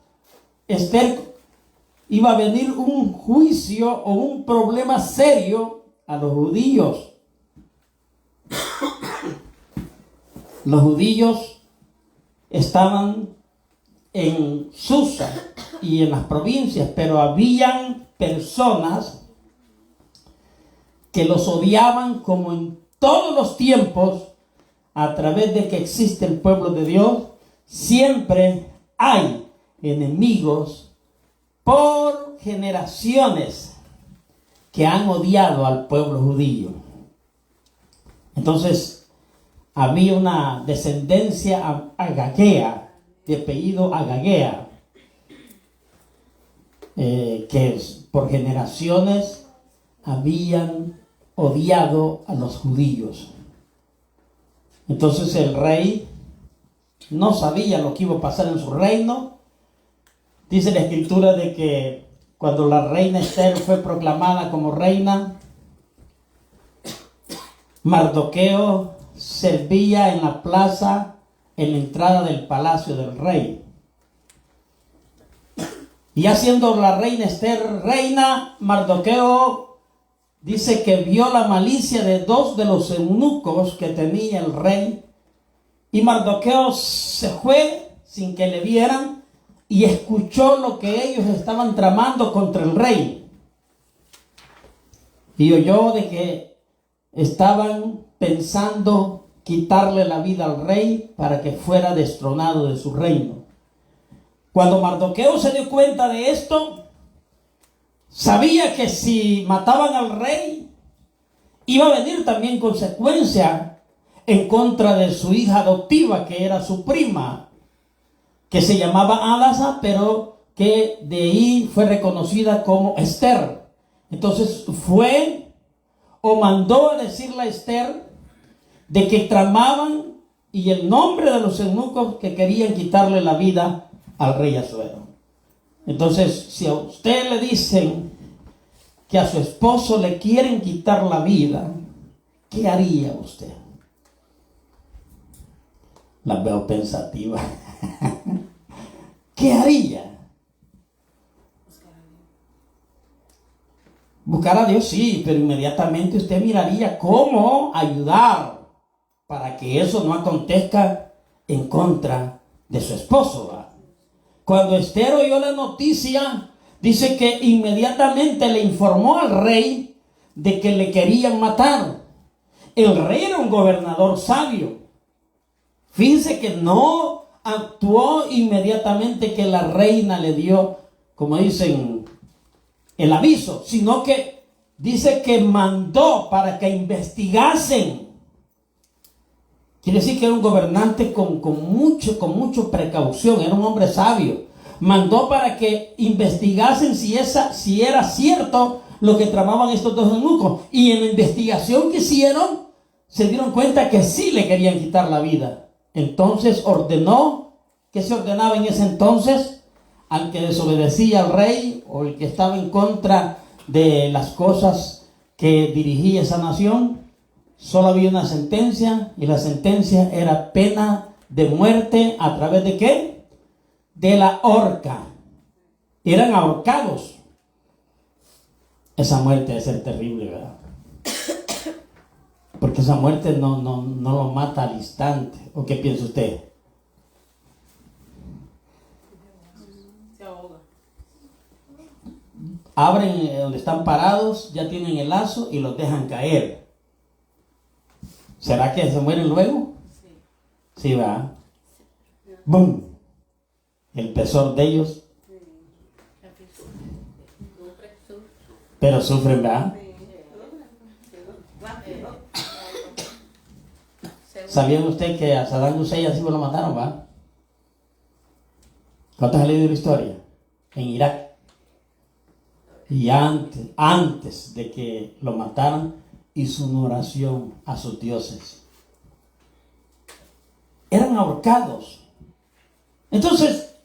Esther, iba a venir un juicio o un problema serio a los judíos. Los judíos estaban en Susa y en las provincias, pero habían personas que los odiaban, como en todos los tiempos. A través de que existe el pueblo de Dios, siempre hay enemigos por generaciones que han odiado al pueblo judío. Entonces, había una descendencia agagea, de apellido Agagea, que por generaciones habían odiado a los judíos. Entonces el rey no sabía lo que iba a pasar en su reino. Dice la escritura de que cuando la reina Esther fue proclamada como reina, Mardoqueo servía en la plaza, en la entrada del palacio del rey. Y haciendo la reina Esther reina, Mardoqueo dice que vio la malicia de dos de los eunucos que tenía el rey. Y Mardoqueo se fue sin que le vieran y escuchó lo que ellos estaban tramando contra el rey. Y oyó de que estaban pensando quitarle la vida al rey para que fuera destronado de su reino. Cuando Mardoqueo se dio cuenta de esto, sabía que si mataban al rey, iba a venir también consecuencia en contra de su hija adoptiva, que era su prima, que se llamaba Hadasa, pero que de ahí fue reconocida como Esther. Entonces fue o mandó a decirle a Esther de que tramaban y el nombre de los eunucos que querían quitarle la vida al rey Asuero. Entonces, si a usted le dicen que a su esposo le quieren quitar la vida, ¿qué haría usted? La veo pensativa. ¿Qué haría? Buscar a Dios, sí, pero inmediatamente usted miraría cómo ayudar para que eso no acontezca en contra de su esposo, ¿verdad? Cuando Esther oyó la noticia, dice que inmediatamente le informó al rey de que le querían matar. El rey era un gobernador sabio. Fíjense que no actuó inmediatamente que la reina le dio, como dicen, el aviso, sino que dice que mandó para que investigasen. Quiere decir que era un gobernante con mucha precaución, era un hombre sabio. Mandó para que investigasen si era cierto lo que tramaban estos dos eunucos. Y en la investigación que hicieron, se dieron cuenta que sí le querían quitar la vida. Entonces ordenó, ¿qué se ordenaba en ese entonces? Al que desobedecía al rey o el que estaba en contra de las cosas que dirigía esa nación, solo había una sentencia, y la sentencia era pena de muerte. ¿A través de qué? De la horca. Eran ahorcados. Esa muerte debe ser terrible, ¿verdad? Porque esa muerte no lo mata al instante. ¿O qué piensa usted? Se ahoga. Abren donde están parados, ya tienen el lazo y los dejan caer. ¿Será que se mueren luego? Sí, va. ¡Bum! El pesor de ellos. Pero sufren, ¿verdad? ¿Sabían usted que a Saddam Hussein así lo mataron, va? ¿Cuántos han leído la historia? En Irak. Y antes de que lo mataran, hizo una oración a sus dioses. Eran ahorcados. Entonces,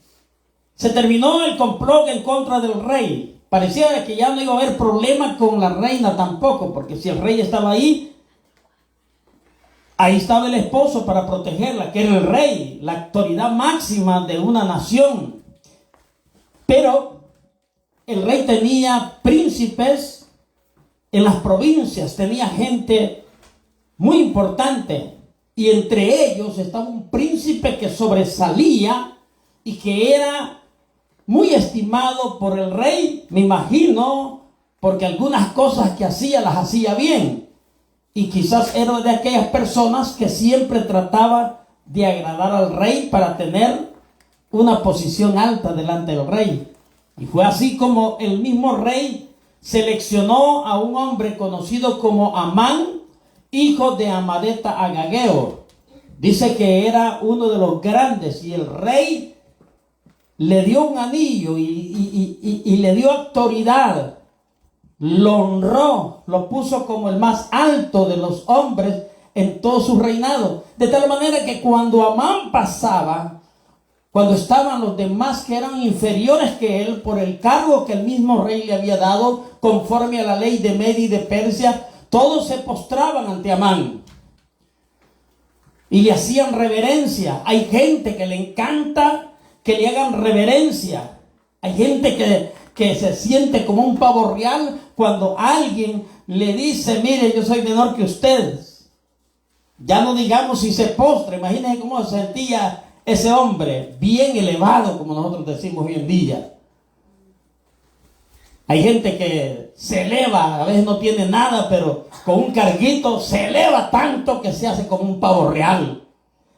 se terminó el complot en contra del rey. Parecía que ya no iba a haber problema con la reina tampoco, porque si el rey estaba ahí estaba el esposo para protegerla, que era el rey, la autoridad máxima de una nación. Pero el rey tenía príncipes en las provincias, tenía gente muy importante, y entre ellos estaba un príncipe que sobresalía y que era muy estimado por el rey, me imagino, porque algunas cosas que hacía las hacía bien, y quizás era de aquellas personas que siempre trataba de agradar al rey para tener una posición alta delante del rey. Y fue así como el mismo rey seleccionó a un hombre conocido como Amán, hijo de Amadeta Agageo. Dice que era uno de los grandes, y el rey le dio un anillo y le dio autoridad. Lo honró, lo puso como el más alto de los hombres en todo su reinado. De tal manera que cuando Amán pasaba, cuando estaban los demás que eran inferiores que él, por el cargo que el mismo rey le había dado, conforme a la ley de Media y de Persia, todos se postraban ante Amán y le hacían reverencia. Hay gente que le encanta que le hagan reverencia. Hay gente que se siente como un pavo real cuando alguien le dice: mire, yo soy menor que ustedes. Ya no digamos si se postra. Imagínense cómo se sentía ese hombre bien elevado, como nosotros decimos hoy en día. Hay gente que se eleva, a veces no tiene nada, pero con un carguito se eleva tanto que se hace como un pavo real.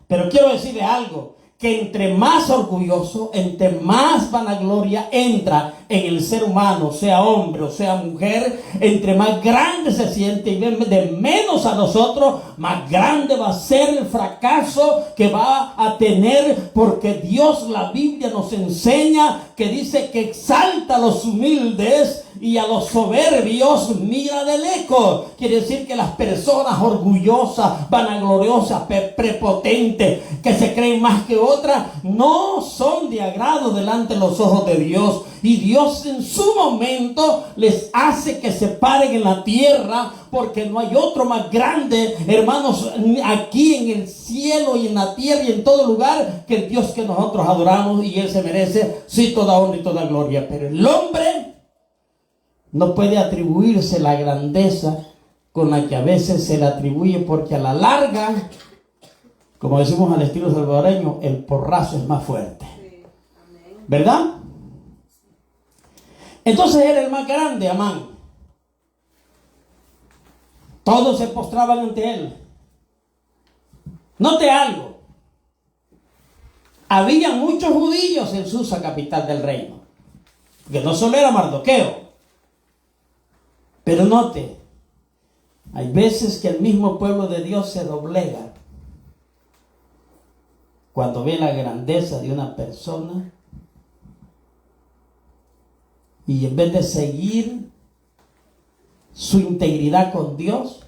Pero quiero decirle algo, que entre más orgulloso, entre más vanagloria entra en el ser humano, sea hombre o sea mujer, entre más grande se siente y de menos a nosotros, más grande va a ser el fracaso que va a tener, porque Dios, la Biblia nos enseña que dice que exalta a los humildes y a los soberbios mira de lejos. Quiere decir que las personas orgullosas, vanagloriosas, prepotentes, que se creen más que otras, no son de agrado delante de los ojos de Dios. Y Dios en su momento les hace que se paren en la tierra, porque no hay otro más grande, hermanos, aquí en el cielo y en la tierra y en todo lugar, que el Dios que nosotros adoramos, y Él se merece, sí, toda honra y toda gloria. Pero el hombre no puede atribuirse la grandeza con la que a veces se le atribuye, porque a la larga, como decimos al estilo salvadoreño, el porrazo es más fuerte. ¿Verdad? Entonces era el más grande, Amán. Todos se postraban ante él. Note algo. Había muchos judíos en Susa, capital del reino. Que no solo era Mardoqueo. Pero note, hay veces que el mismo pueblo de Dios se doblega cuando ve la grandeza de una persona, y en vez de seguir su integridad con Dios,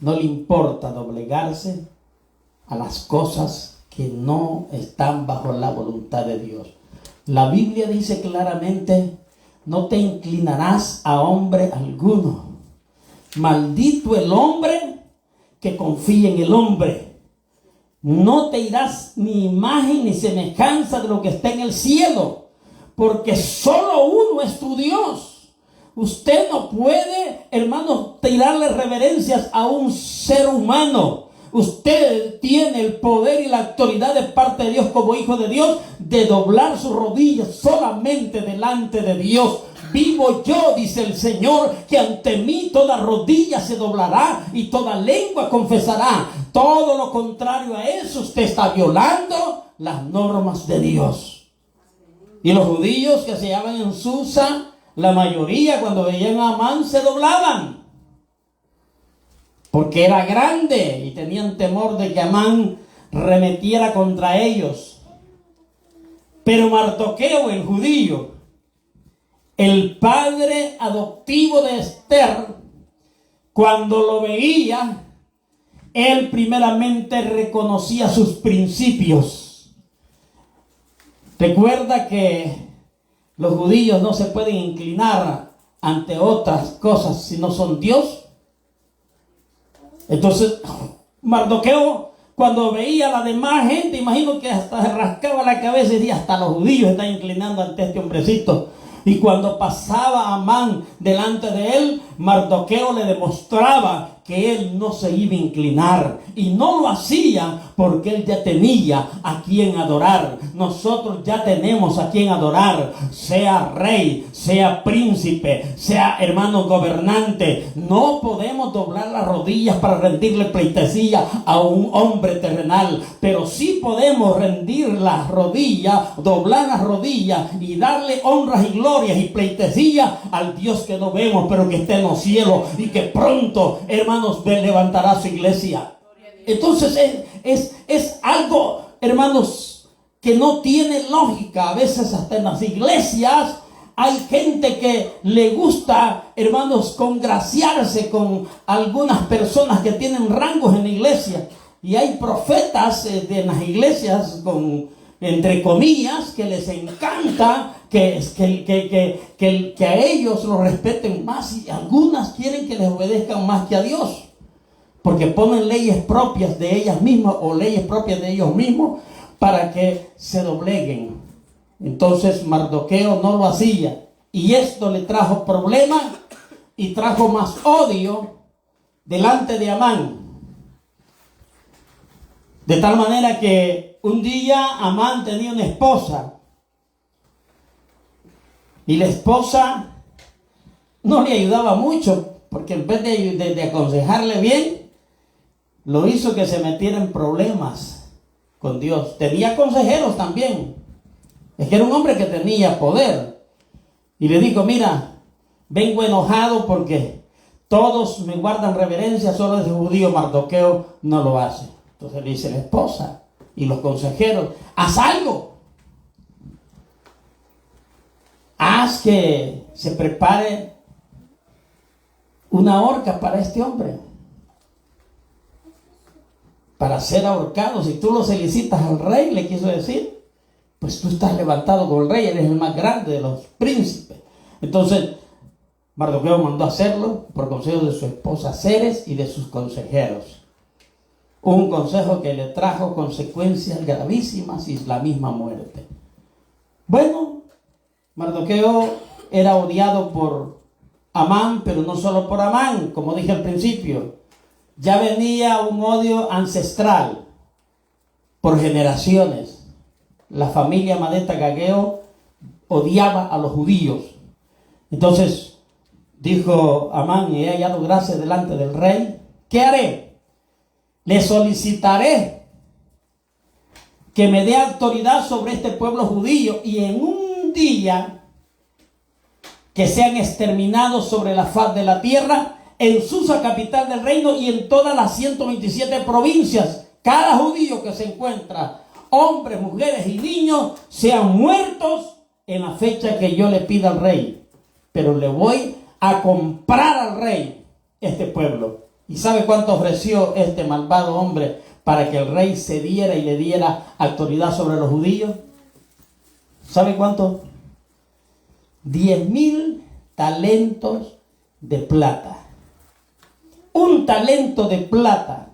no le importa doblegarse a las cosas que no están bajo la voluntad de Dios. La Biblia dice claramente: no te inclinarás a hombre alguno. Maldito el hombre que confía en el hombre. No te irás ni imagen ni semejanza de lo que está en el cielo, porque solo uno es tu Dios. Usted no puede, hermanos, tirarle reverencias a un ser humano. Usted tiene el poder y la autoridad de parte de Dios como hijo de Dios de doblar sus rodillas solamente delante de Dios. Vivo yo, dice el Señor, que ante mí toda rodilla se doblará y toda lengua confesará. Todo lo contrario a eso, usted está violando las normas de Dios. Y los judíos que se hallaban en Susa, la mayoría cuando veían a Amán se doblaban, porque era grande y tenían temor de que Amán remetiera contra ellos. Pero Mardoqueo, el judío, el padre adoptivo de Esther, cuando lo veía, él primeramente reconocía sus principios. Recuerda que los judíos no se pueden inclinar ante otras cosas si no son Dios. Entonces, Mardoqueo, cuando veía a la demás gente, imagino que hasta se rascaba la cabeza y decía: hasta los judíos están inclinando ante este hombrecito. Y cuando pasaba Amán delante de él, Mardoqueo le demostraba que él no se iba a inclinar, y no lo hacía porque él ya tenía a quien adorar. Nosotros ya tenemos a quien adorar, sea rey, sea príncipe, sea hermano gobernante. No podemos doblar las rodillas para rendirle pleitesía a un hombre terrenal, pero sí podemos rendir las rodillas, doblar las rodillas y darle honras y glorias y pleitesía al Dios que no vemos, pero que está en los cielos y que pronto, hermanos, levantará su iglesia. Entonces es algo, hermanos, que no tiene lógica. A veces hasta en las iglesias hay gente que le gusta, hermanos, congraciarse con algunas personas que tienen rangos en la iglesia. Y hay profetas de las iglesias, entre comillas, que les encanta que a ellos lo respeten más, y algunas quieren que les obedezcan más que a Dios, porque ponen leyes propias de ellas mismas o leyes propias de ellos mismos para que se dobleguen. Entonces Mardoqueo no lo hacía, y esto le trajo problemas y trajo más odio delante de Amán. De tal manera que un día Amán tenía una esposa y la esposa no le ayudaba mucho, porque en vez de aconsejarle bien, lo hizo que se metiera en problemas con Dios. Tenía consejeros también. Es que era un hombre que tenía poder. Y le dijo, mira, vengo enojado porque todos me guardan reverencia, solo ese judío Mardoqueo no lo hace. Entonces le dice la esposa y los consejeros, haz algo. Haz que se prepare una horca para este hombre, para ser ahorcado. Si tú lo solicitas al rey, le quiso decir, pues tú estás levantado con el rey, eres el más grande de los príncipes. Entonces Mardoqueo mandó a hacerlo por consejo de su esposa Zeres y de sus consejeros. Un consejo que le trajo consecuencias gravísimas y la misma muerte. Bueno, Mardoqueo era odiado por Amán, pero no solo por Amán, como dije al principio. Ya venía un odio ancestral por generaciones. La familia Madeta Gageo odiaba a los judíos. Entonces dijo Amán, he hallado gracia delante del rey. ¿Qué haré? Le solicitaré que me dé autoridad sobre este pueblo judío y en un día que sean exterminados sobre la faz de la tierra, en Susa, capital del reino, y en todas las 127 provincias. Cada judío que se encuentra, hombres, mujeres y niños, sean muertos en la fecha que yo le pida al rey. Pero le voy a comprar al rey este pueblo. ¿Y sabe cuánto ofreció este malvado hombre para que el rey cediera y le diera autoridad sobre los judíos? ¿Sabe cuánto? 10,000 talentos de plata. Un talento de plata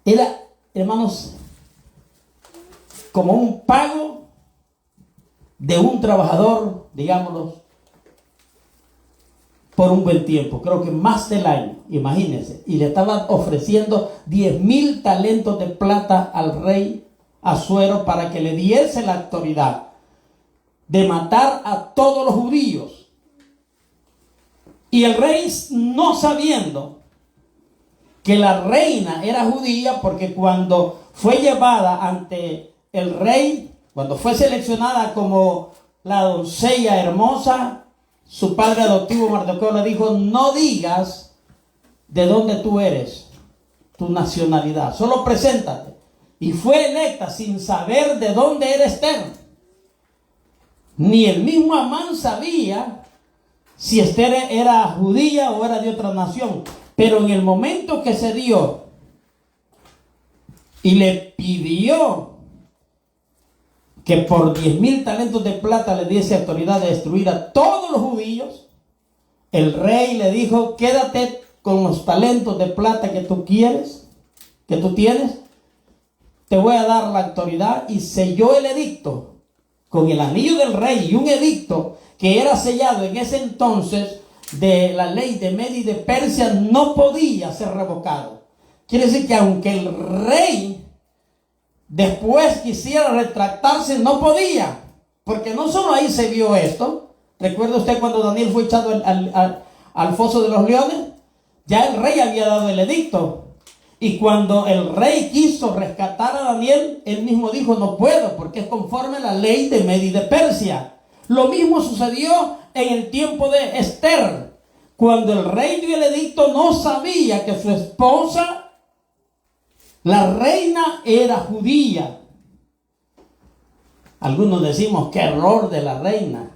era, hermanos, como un pago de un trabajador, digámoslo, por un buen tiempo, creo que más del año, imagínense. Y le estaban ofreciendo 10,000 talentos de plata al rey Asuero para que le diese la autoridad de matar a todos los judíos. Y el rey, no sabiendo que la reina era judía, porque cuando fue llevada ante el rey, cuando fue seleccionada como la doncella hermosa, su padre adoptivo Mardoqueo le dijo, no digas de dónde tú eres, tu nacionalidad, solo preséntate. Y fue electa sin saber de dónde era Esther. Ni el mismo Amán sabía si Esther era judía o era de otra nación. Pero en el momento que se dio y le pidió que por 10,000 talentos de plata le diese autoridad de destruir a todos los judíos, el rey le dijo, quédate con los talentos de plata que tú quieres, que tú tienes, te voy a dar la autoridad, y selló el edicto con el anillo del rey, y un edicto que era sellado en ese entonces de la ley de Media y de Persia no podía ser revocado. Quiere decir que aunque el rey después quisiera retractarse, no podía, porque no solo ahí se vio esto. ¿Recuerda usted cuando Daniel fue echado al foso de los leones? Ya el rey había dado el edicto. Y cuando el rey quiso rescatar a Daniel, él mismo dijo, no puedo, porque es conforme a la ley de Media y de Persia. Lo mismo sucedió en el tiempo de Esther. Cuando el rey dio el edicto, no sabía que su esposa, la reina, era judía. Algunos decimos, qué error de la reina.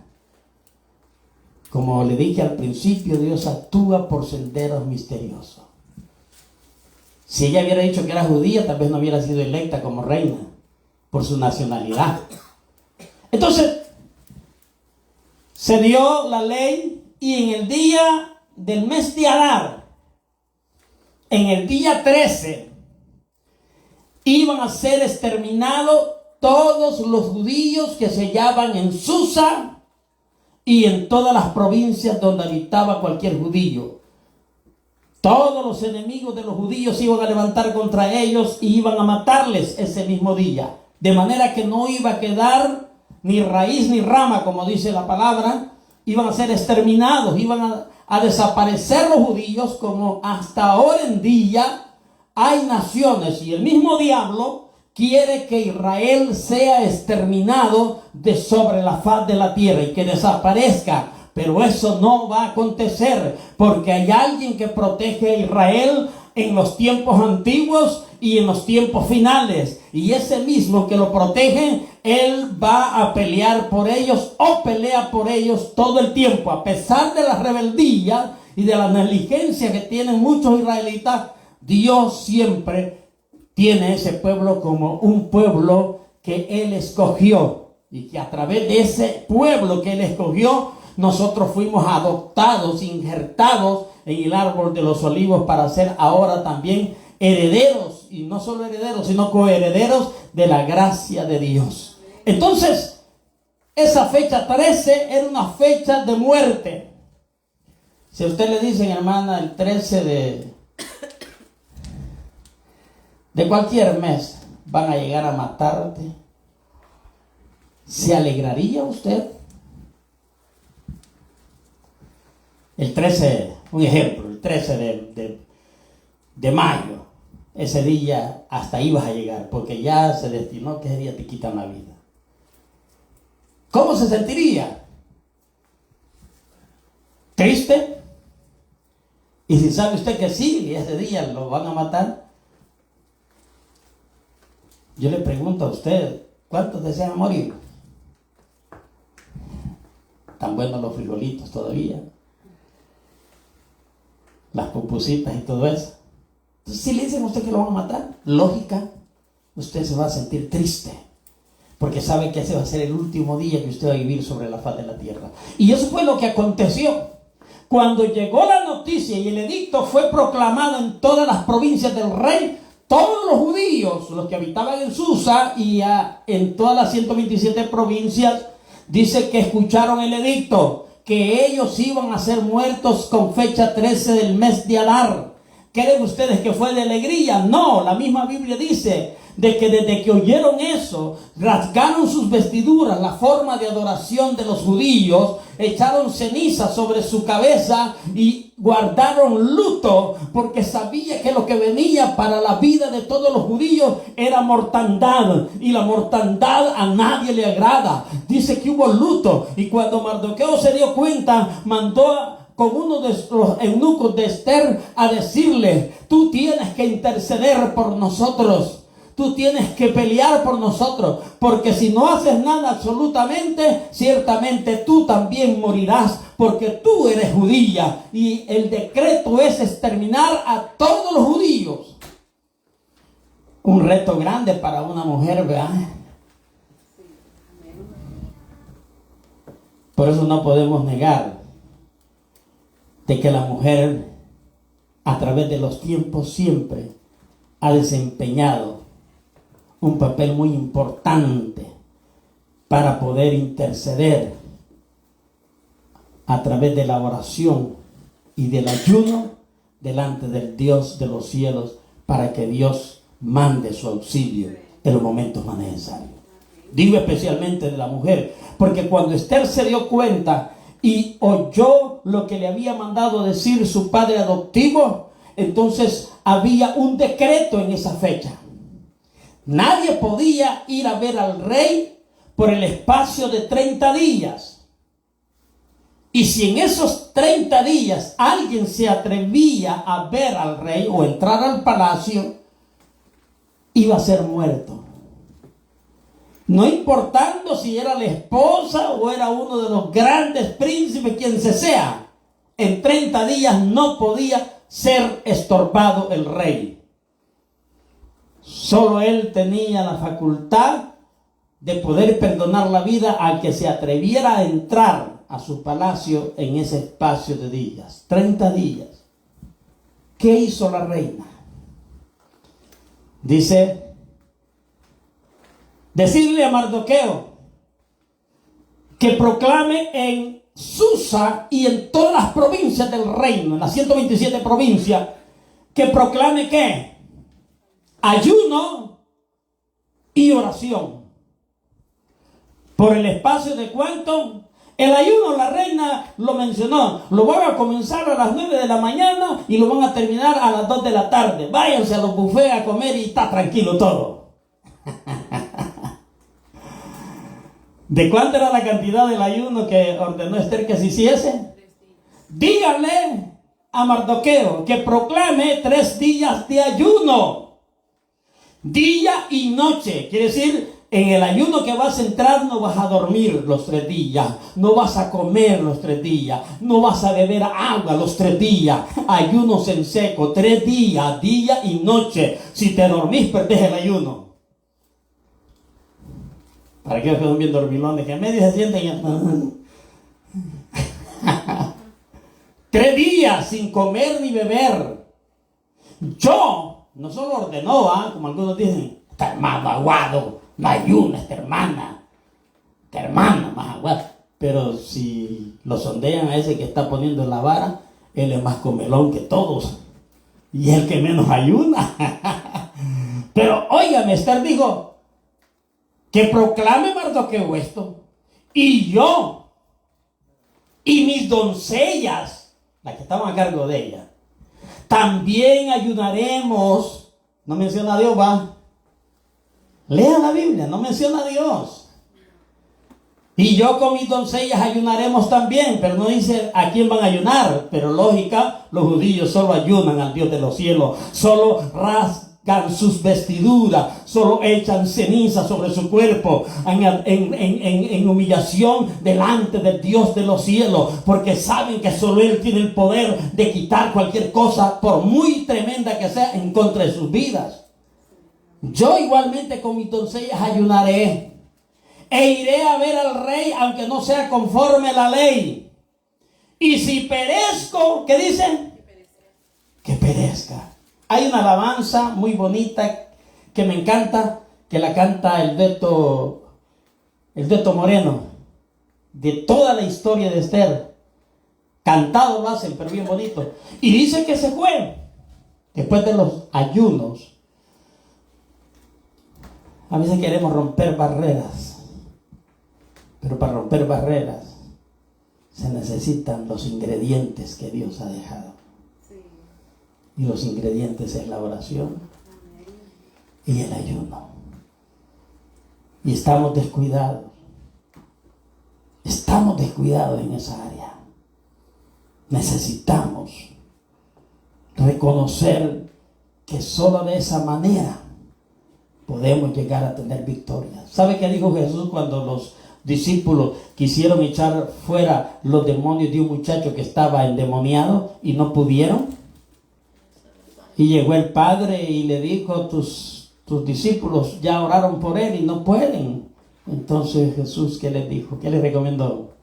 Como le dije al principio, Dios actúa por senderos misteriosos. Si ella hubiera dicho que era judía, tal vez no hubiera sido electa como reina por su nacionalidad. Entonces, se dio la ley, y en el día del mes de Adar, en el día 13, iban a ser exterminados todos los judíos que se hallaban en Susa y en todas las provincias donde habitaba cualquier judío. todos los enemigos de los judíos se iban a levantar contra ellos y iban a matarles ese mismo día. De manera que no iba a quedar ni raíz ni rama, como dice la palabra. Iban a ser exterminados, iban a desaparecer los judíos, como hasta ahora en día hay naciones. Y el mismo diablo quiere que Israel sea exterminado de sobre la faz de la tierra y que desaparezca. Pero eso no va a acontecer, porque hay alguien que protege a Israel en los tiempos antiguos y en los tiempos finales. Y ese mismo que lo protege, él va a pelear por ellos o pelea por ellos todo el tiempo. A pesar de la rebeldía y de la negligencia que tienen muchos israelitas, Dios siempre tiene ese pueblo como un pueblo que Él escogió. Y que a través de ese pueblo que Él escogió, nosotros fuimos adoptados, injertados en el árbol de los olivos para ser ahora también herederos, y no solo herederos, sino coherederos de la gracia de Dios. Entonces, esa fecha 13 era una fecha de muerte. Si a usted le dicen, hermana, el 13 de cualquier mes van a llegar a matarte, ¿se alegraría usted? El 13, un ejemplo, el 13 de mayo, ese día hasta ahí vas a llegar, porque ya se destinó que ese día te quitan la vida. ¿Cómo se sentiría? ¿Triste? Y si sabe usted que sí, y ese día lo van a matar, yo le pregunto a usted, ¿cuántos desean morir? Tan buenos los frijolitos todavía, las pupusitas y todo eso. Entonces, si le dicen a usted que lo van a matar, lógica, usted se va a sentir triste, porque sabe que ese va a ser el último día que usted va a vivir sobre la faz de la tierra. Y eso fue lo que aconteció. Cuando llegó la noticia y el edicto fue proclamado en todas las provincias del rey, todos los judíos, los que habitaban en Susa y en todas las 127 provincias, dice que escucharon el edicto, que ellos iban a ser muertos con fecha 13 del mes de Adar. ¿Creen ustedes que fue de alegría? No, la misma Biblia dice de que desde que oyeron eso, rasgaron sus vestiduras, la forma de adoración de los judíos, echaron ceniza sobre su cabeza y guardaron luto, porque sabía que lo que venía para la vida de todos los judíos era mortandad, y la mortandad a nadie le agrada. Dice que hubo luto, y cuando Mardoqueo se dio cuenta, mandó con uno de los eunucos de Esther a decirle: tú tienes que interceder por nosotros, tú tienes que pelear por nosotros, porque si no haces nada absolutamente, ciertamente tú también morirás, porque tú eres judía, y el decreto es exterminar a todos los judíos. Un reto grande para una mujer, ¿verdad? Por eso no podemos negar de que la mujer a través de los tiempos siempre ha desempeñado un papel muy importante para poder interceder a través de la oración y del ayuno delante del Dios de los cielos, para que Dios mande su auxilio en los momentos más necesarios. Digo especialmente de la mujer, porque cuando Esther se dio cuenta y oyó lo que le había mandado decir su padre adoptivo, entonces había un decreto en esa fecha. Nadie podía ir a ver al rey por el espacio de 30 días. Y si en esos 30 días alguien se atrevía a ver al rey o entrar al palacio, iba a ser muerto. No importando si era la esposa o era uno de los grandes príncipes, quien se sea, en 30 días no podía ser estorbado el rey. Solo él tenía la facultad de poder perdonar la vida al que se atreviera a entrar a su palacio en ese espacio de días, 30 días. ¿Qué hizo la reina? Dice: decirle a Mardoqueo que proclame en Susa y en todas las provincias del reino, en las 127 provincias, que proclame ¿qué? Ayuno y oración. ¿Por el espacio de cuánto? El ayuno, la reina lo mencionó, lo van a comenzar a las 9 de la mañana y lo van a terminar a las 2 de la tarde. Váyanse a los buffets a comer y está tranquilo todo. ¿De cuánto era la cantidad del ayuno que ordenó Esther que se hiciese? Díganle a Mardoqueo que proclame 3 días de ayuno. Día y noche. Quiere decir, en el ayuno que vas a entrar no vas a dormir los 3 días, no vas a comer los 3 días, no vas a beber agua los 3 días, ayunos en seco, 3 días, día y noche. Si te dormís, perdés el ayuno. Para aquellos que son bien dormilones, que a medio se sienten 3 días sin comer ni beber. Yo, no solo ordenó, como algunos dicen, está hermano aguado. No ayuna esta hermana más aguada. Pero si lo sondean a ese que está poniendo la vara, él es más comelón que todos. Y es el que menos ayuna. Pero óigame, Esther dijo que proclame Mardoqueo esto. Y yo y mis doncellas, las que estaban a cargo de ella, también ayunaremos. No menciona a Dios, va. Lea la Biblia, no menciona a Dios. Y yo con mis doncellas ayunaremos también, pero no dice a quién van a ayunar. Pero lógica, los judíos solo ayunan al Dios de los cielos, solo rasgan sus vestiduras, solo echan ceniza sobre su cuerpo en humillación delante del Dios de los cielos, porque saben que solo Él tiene el poder de quitar cualquier cosa, por muy tremenda que sea, en contra de sus vidas. Yo igualmente con mis doncellas ayunaré e iré a ver al rey, aunque no sea conforme a la ley. Y si perezco, ¿qué dicen? Que perezca. Hay una alabanza muy bonita que me encanta, que la canta el Beto Moreno, de toda la historia de Esther. Cantado lo hacen, pero bien bonito. Y dice que se fue después de los ayunos. A veces queremos romper barreras, pero para romper barreras se necesitan los ingredientes que Dios ha dejado. Y los ingredientes es la oración y el ayuno. Y estamos descuidados en esa área. Necesitamos reconocer que solo de esa manera podemos llegar a tener victoria. ¿Sabe qué dijo Jesús cuando los discípulos quisieron echar fuera los demonios de un muchacho que estaba endemoniado y no pudieron? Y llegó el padre y le dijo, tus discípulos ya oraron por él y no pueden. Entonces Jesús, ¿qué les dijo? ¿Qué les recomendó?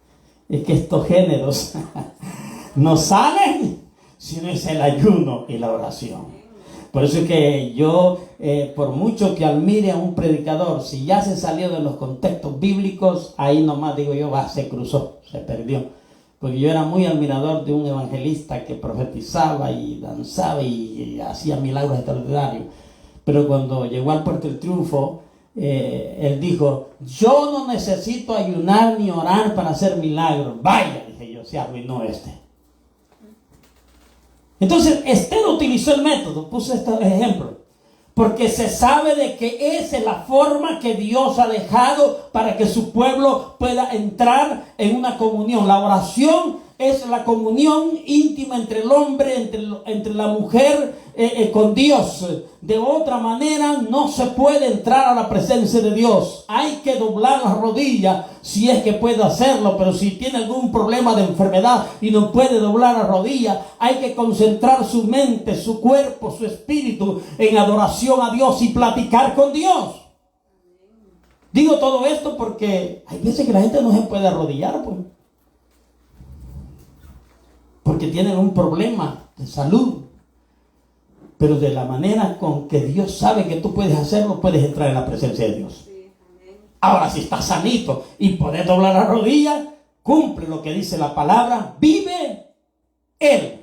Es que estos géneros no salen si no es el ayuno y la oración. Por eso es que yo, por mucho que admire a un predicador, si ya se salió de los contextos bíblicos, ahí nomás digo yo, se cruzó, se perdió. Porque yo era muy admirador de un evangelista que profetizaba y danzaba y hacía milagros extraordinarios. Pero cuando llegó al Puerto del Triunfo, él dijo, yo no necesito ayunar ni orar para hacer milagros. Vaya, dije yo, se arruinó este. Entonces Esther utilizó el método, puse este ejemplo, porque se sabe de que esa es la forma que Dios ha dejado para que su pueblo pueda entrar en una comunión. La oración es la comunión íntima entre el hombre, entre la mujer con Dios. De otra manera no se puede entrar a la presencia de Dios. Hay que doblar las rodillas si es que puede hacerlo, pero si tiene algún problema de enfermedad y no puede doblar las rodillas, hay que concentrar su mente, su cuerpo, su espíritu en adoración a Dios y platicar con Dios. Digo todo esto porque hay veces que la gente no se puede arrodillar, pues, porque tienen un problema de salud. Pero de la manera con que Dios sabe que tú puedes hacerlo, puedes entrar en la presencia de Dios. Ahora, si estás sanito y puedes doblar la rodilla, cumple lo que dice la palabra, vive Él,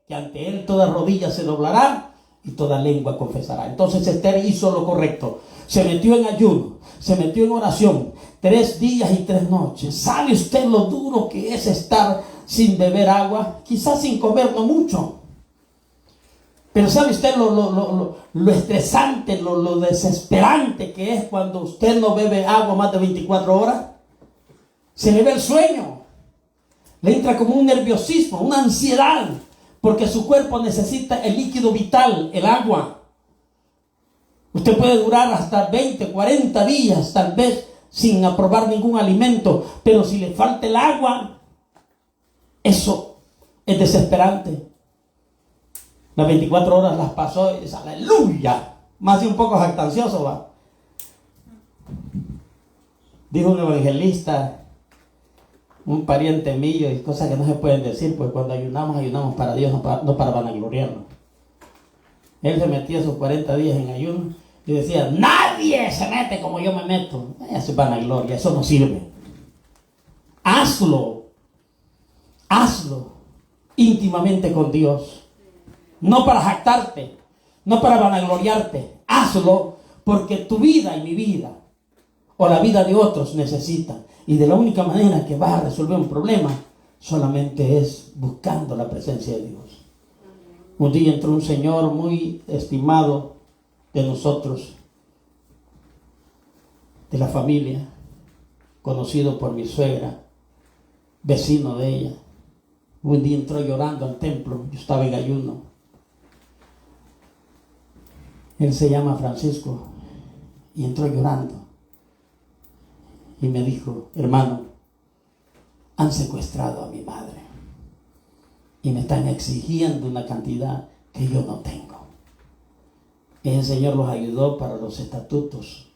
que ante Él toda rodilla se doblará y toda lengua confesará. Entonces Esther hizo lo correcto. Se metió en ayuno, se metió en oración, 3 días y 3 noches. ¿Sabe usted lo duro que es estar sin beber agua? Quizás sin comer no mucho. Pero ¿sabe usted lo estresante, lo desesperante que es cuando usted no bebe agua más de 24 horas? Se le ve el sueño. Le entra como un nerviosismo, una ansiedad, porque su cuerpo necesita el líquido vital, el agua. Usted puede durar hasta 20, 40 días, tal vez, sin aprobar ningún alimento, pero si le falta el agua, eso es desesperante. Las 24 horas las pasó y dice, aleluya, más de un poco jactancioso, va. Dijo un evangelista, un pariente mío, y cosas que no se pueden decir, pues cuando ayunamos para Dios, no para vanagloriarnos. Él se metía sus 40 días en ayuno y decía, nadie se mete como yo me meto. Eso es vanagloria, eso no sirve. Hazlo íntimamente con Dios. No para jactarte, no para vanagloriarte. Hazlo porque tu vida y mi vida, o la vida de otros, necesitan. Y de la única manera que vas a resolver un problema, solamente es buscando la presencia de Dios. Un día entró un señor muy estimado de nosotros, de la familia, conocido por mi suegra, vecino de ella. Un día entró llorando al templo, yo estaba en ayuno. Él se llama Francisco y entró llorando y me dijo, hermano, han secuestrado a mi madre y me están exigiendo una cantidad que yo no tengo. El Señor los ayudó para los estatutos,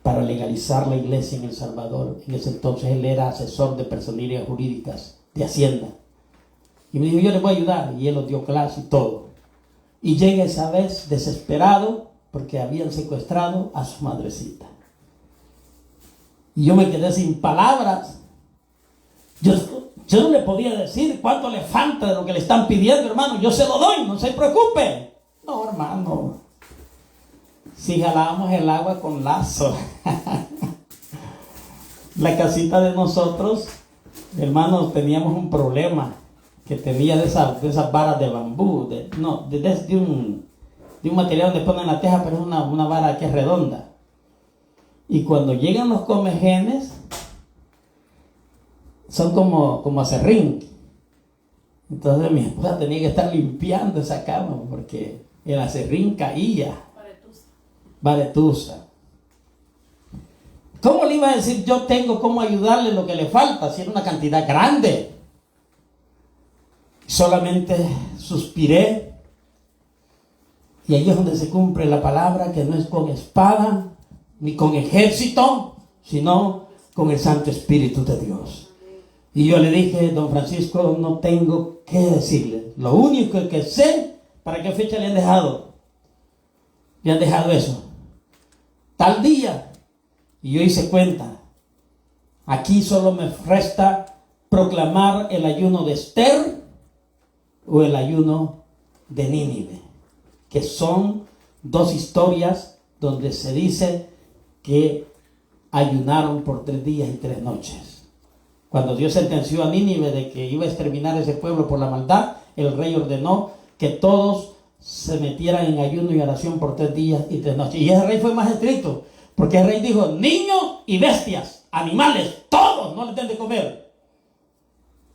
para legalizar la iglesia en El Salvador. En ese entonces él era asesor de personerías jurídicas de Hacienda. Y me dijo, yo le voy a ayudar. Y él los dio clase y todo. Y llega esa vez desesperado porque habían secuestrado a su madrecita. Y yo me quedé sin palabras. Yo no le podía decir cuánto le falta de lo que le están pidiendo, hermano. Yo se lo doy, no se preocupe. No, hermano. Si jalábamos el agua con lazo. La casita de nosotros, hermanos, teníamos un problema. Que tenía de esas varas de bambú. De un material donde ponen la teja, pero es una vara que es redonda. Y cuando llegan los comejenes, son como acerrín. Entonces mi esposa tenía que estar limpiando esa cama porque el acerrín caía. Varetusa. ¿Cómo le iba a decir yo tengo cómo ayudarle lo que le falta si era una cantidad grande? Solamente suspiré. Y ahí es donde se cumple la palabra que no es con espada ni con ejército, sino con el Santo Espíritu de Dios. Y yo le dije, don Francisco, no tengo que decirle. Lo único que sé, ¿para qué fecha le han dejado? Le han dejado eso. Tal día. Y yo hice cuenta. Aquí solo me resta proclamar el ayuno de Esther o el ayuno de Nínive, que son 2 historias donde se dice que ayunaron por 3 días y 3 noches. Cuando Dios sentenció a Nínive de que iba a exterminar ese pueblo por la maldad, el rey ordenó que todos se metieran en ayuno y oración por 3 días y 3 noches. Y ese rey fue más estricto, porque el rey dijo, niños y bestias, animales, todos no les den de comer.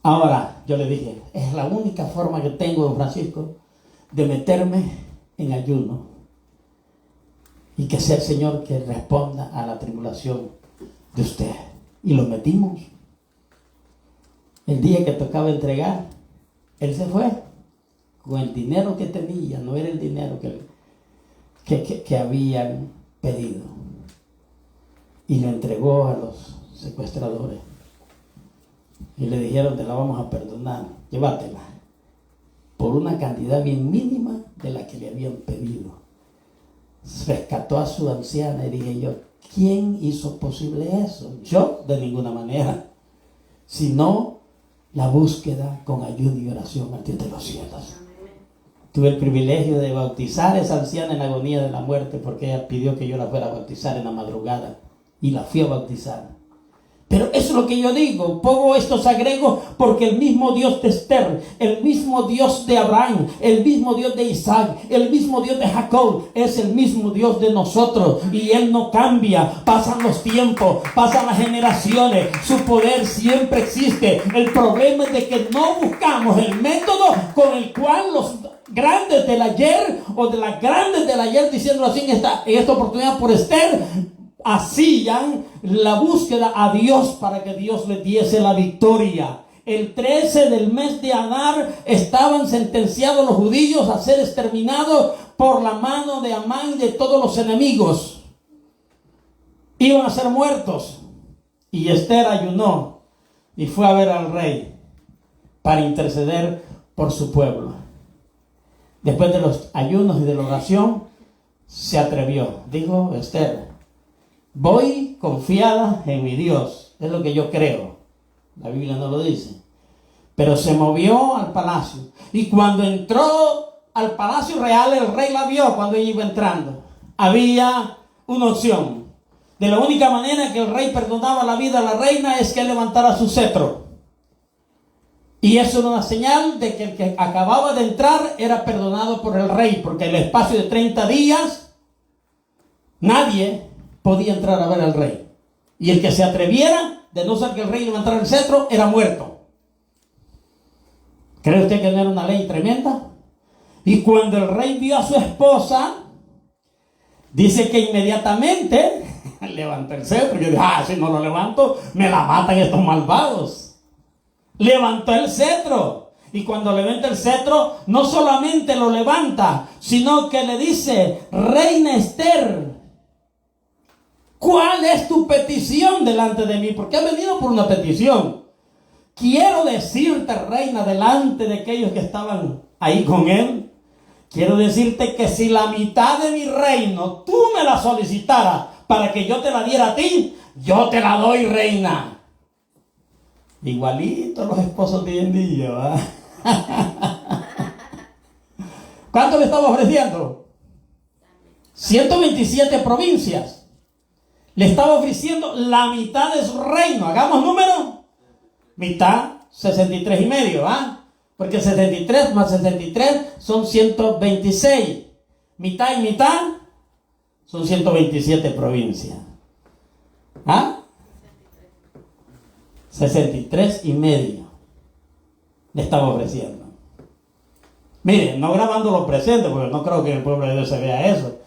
Ahora, yo le dije, es la única forma que tengo, don Francisco, de meterme en ayuno. Y que sea el Señor que responda a la tribulación de usted. Y lo metimos. El día que tocaba entregar, él se fue con el dinero que tenía, no era el dinero que habían pedido. Y lo entregó a los secuestradores. Y le dijeron, te la vamos a perdonar, llévatela. Por una cantidad bien mínima de la que le habían pedido. Rescató a su anciana y dije yo, ¿quién hizo posible eso? Yo, de ninguna manera. Sino la búsqueda con ayuno y oración al Dios de los cielos. Tuve el privilegio de bautizar a esa anciana en agonía de la muerte, porque ella pidió que yo la fuera a bautizar en la madrugada, y la fui a bautizar. Pero eso es lo que yo digo, pongo estos agregos porque el mismo Dios de Esther, el mismo Dios de Abraham, el mismo Dios de Isaac, el mismo Dios de Jacob, es el mismo Dios de nosotros, y Él no cambia. Pasan los tiempos, pasan las generaciones, su poder siempre existe. El problema es de que no buscamos el método con el cual los grandes del ayer, o de las grandes del ayer, diciéndolo así en esta oportunidad por Esther, hacían la búsqueda a Dios para que Dios les diese la victoria. El 13 del mes de Adar estaban sentenciados los judíos a ser exterminados por la mano de Amán y de todos los enemigos. Iban a ser muertos. Y Esther ayunó y fue a ver al rey para interceder por su pueblo. Después de los ayunos y de la oración, se atrevió. Dijo Esther: voy confiada en mi Dios. Es lo que yo creo. La Biblia no lo dice. Pero se movió al palacio. Y cuando entró al palacio real, el rey la vio cuando ella iba entrando. Había una opción. De la única manera que el rey perdonaba la vida a la reina es que él levantara su cetro. Y eso era una señal de que el que acababa de entrar era perdonado por el rey. Porque en el espacio de 30 días, nadie podía entrar a ver al rey. Y el que se atreviera, de no ser que el rey levantara el cetro, era muerto. ¿Cree usted que no era una ley tremenda? Y cuando el rey vio a su esposa, dice que inmediatamente levantó el cetro. Yo dije: si no lo levanto, me la matan estos malvados. Levantó el cetro. Y cuando levanta el cetro, no solamente lo levanta, sino que le dice: reina Esther, ¿cuál es tu petición delante de mí? Porque has venido por una petición. Quiero decirte, reina, delante de aquellos que estaban ahí con él, quiero decirte que si la mitad de mi reino tú me la solicitaras para que yo te la diera a ti, yo te la doy, reina. Igualito los esposos de hoy en día, ¿verdad? ¿Cuánto le estaba ofreciendo? 127 provincias. Le estaba ofreciendo la mitad de su reino. Hagamos número. Mitad, 63 y medio, ¿ah? Porque 63 más 63 son 126. Mitad y mitad son 127 provincias. ¿Ah? 63 y medio le estaba ofreciendo. Miren, no grabando los presentes, porque no creo que en el pueblo de Dios se vea eso.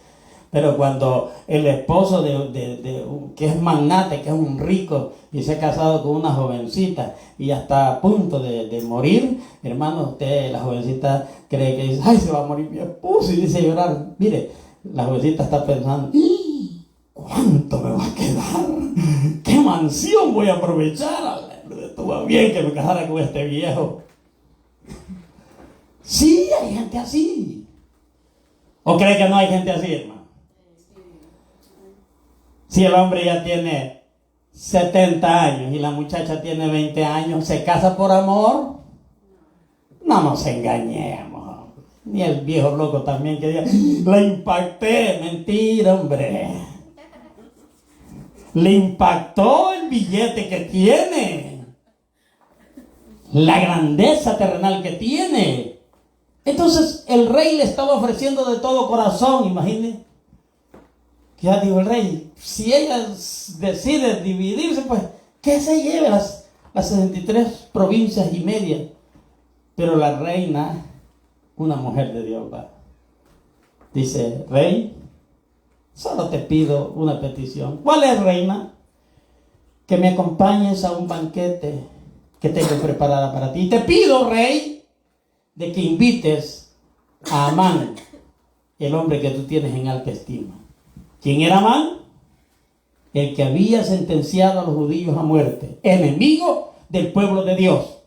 Pero cuando el esposo que es magnate, que es un rico, y se ha casado con una jovencita y ya está a punto de morir, hermano, usted, la jovencita cree que dice: ay, se va a morir mi esposo, y dice llorar. Mire, la jovencita está pensando: ¿cuánto me va a quedar? ¿Qué mansión voy a aprovechar? Estuvo bien que me casara con este viejo. Sí, hay gente así. ¿O cree que no hay gente así, hermano? Si el hombre ya tiene 70 años y la muchacha tiene 20 años, ¿se casa por amor? No nos engañemos. Ni el viejo loco también que diga: la impacté. Mentira, hombre. Le impactó el billete que tiene, la grandeza terrenal que tiene. Entonces el rey le estaba ofreciendo de todo corazón. Imagínense. Que ya dijo el rey: si ella decide dividirse, pues que se lleve las 63 provincias y media. Pero la reina, una mujer de Dios, va, dice: rey, solo te pido una petición. ¿Cuál es, reina? Que me acompañes a un banquete que tengo preparada para ti. Y te pido, rey, de que invites a Amán, el hombre que tú tienes en alta estima. ¿Quién era Amán? El que había sentenciado a los judíos a muerte, enemigo del pueblo de Dios.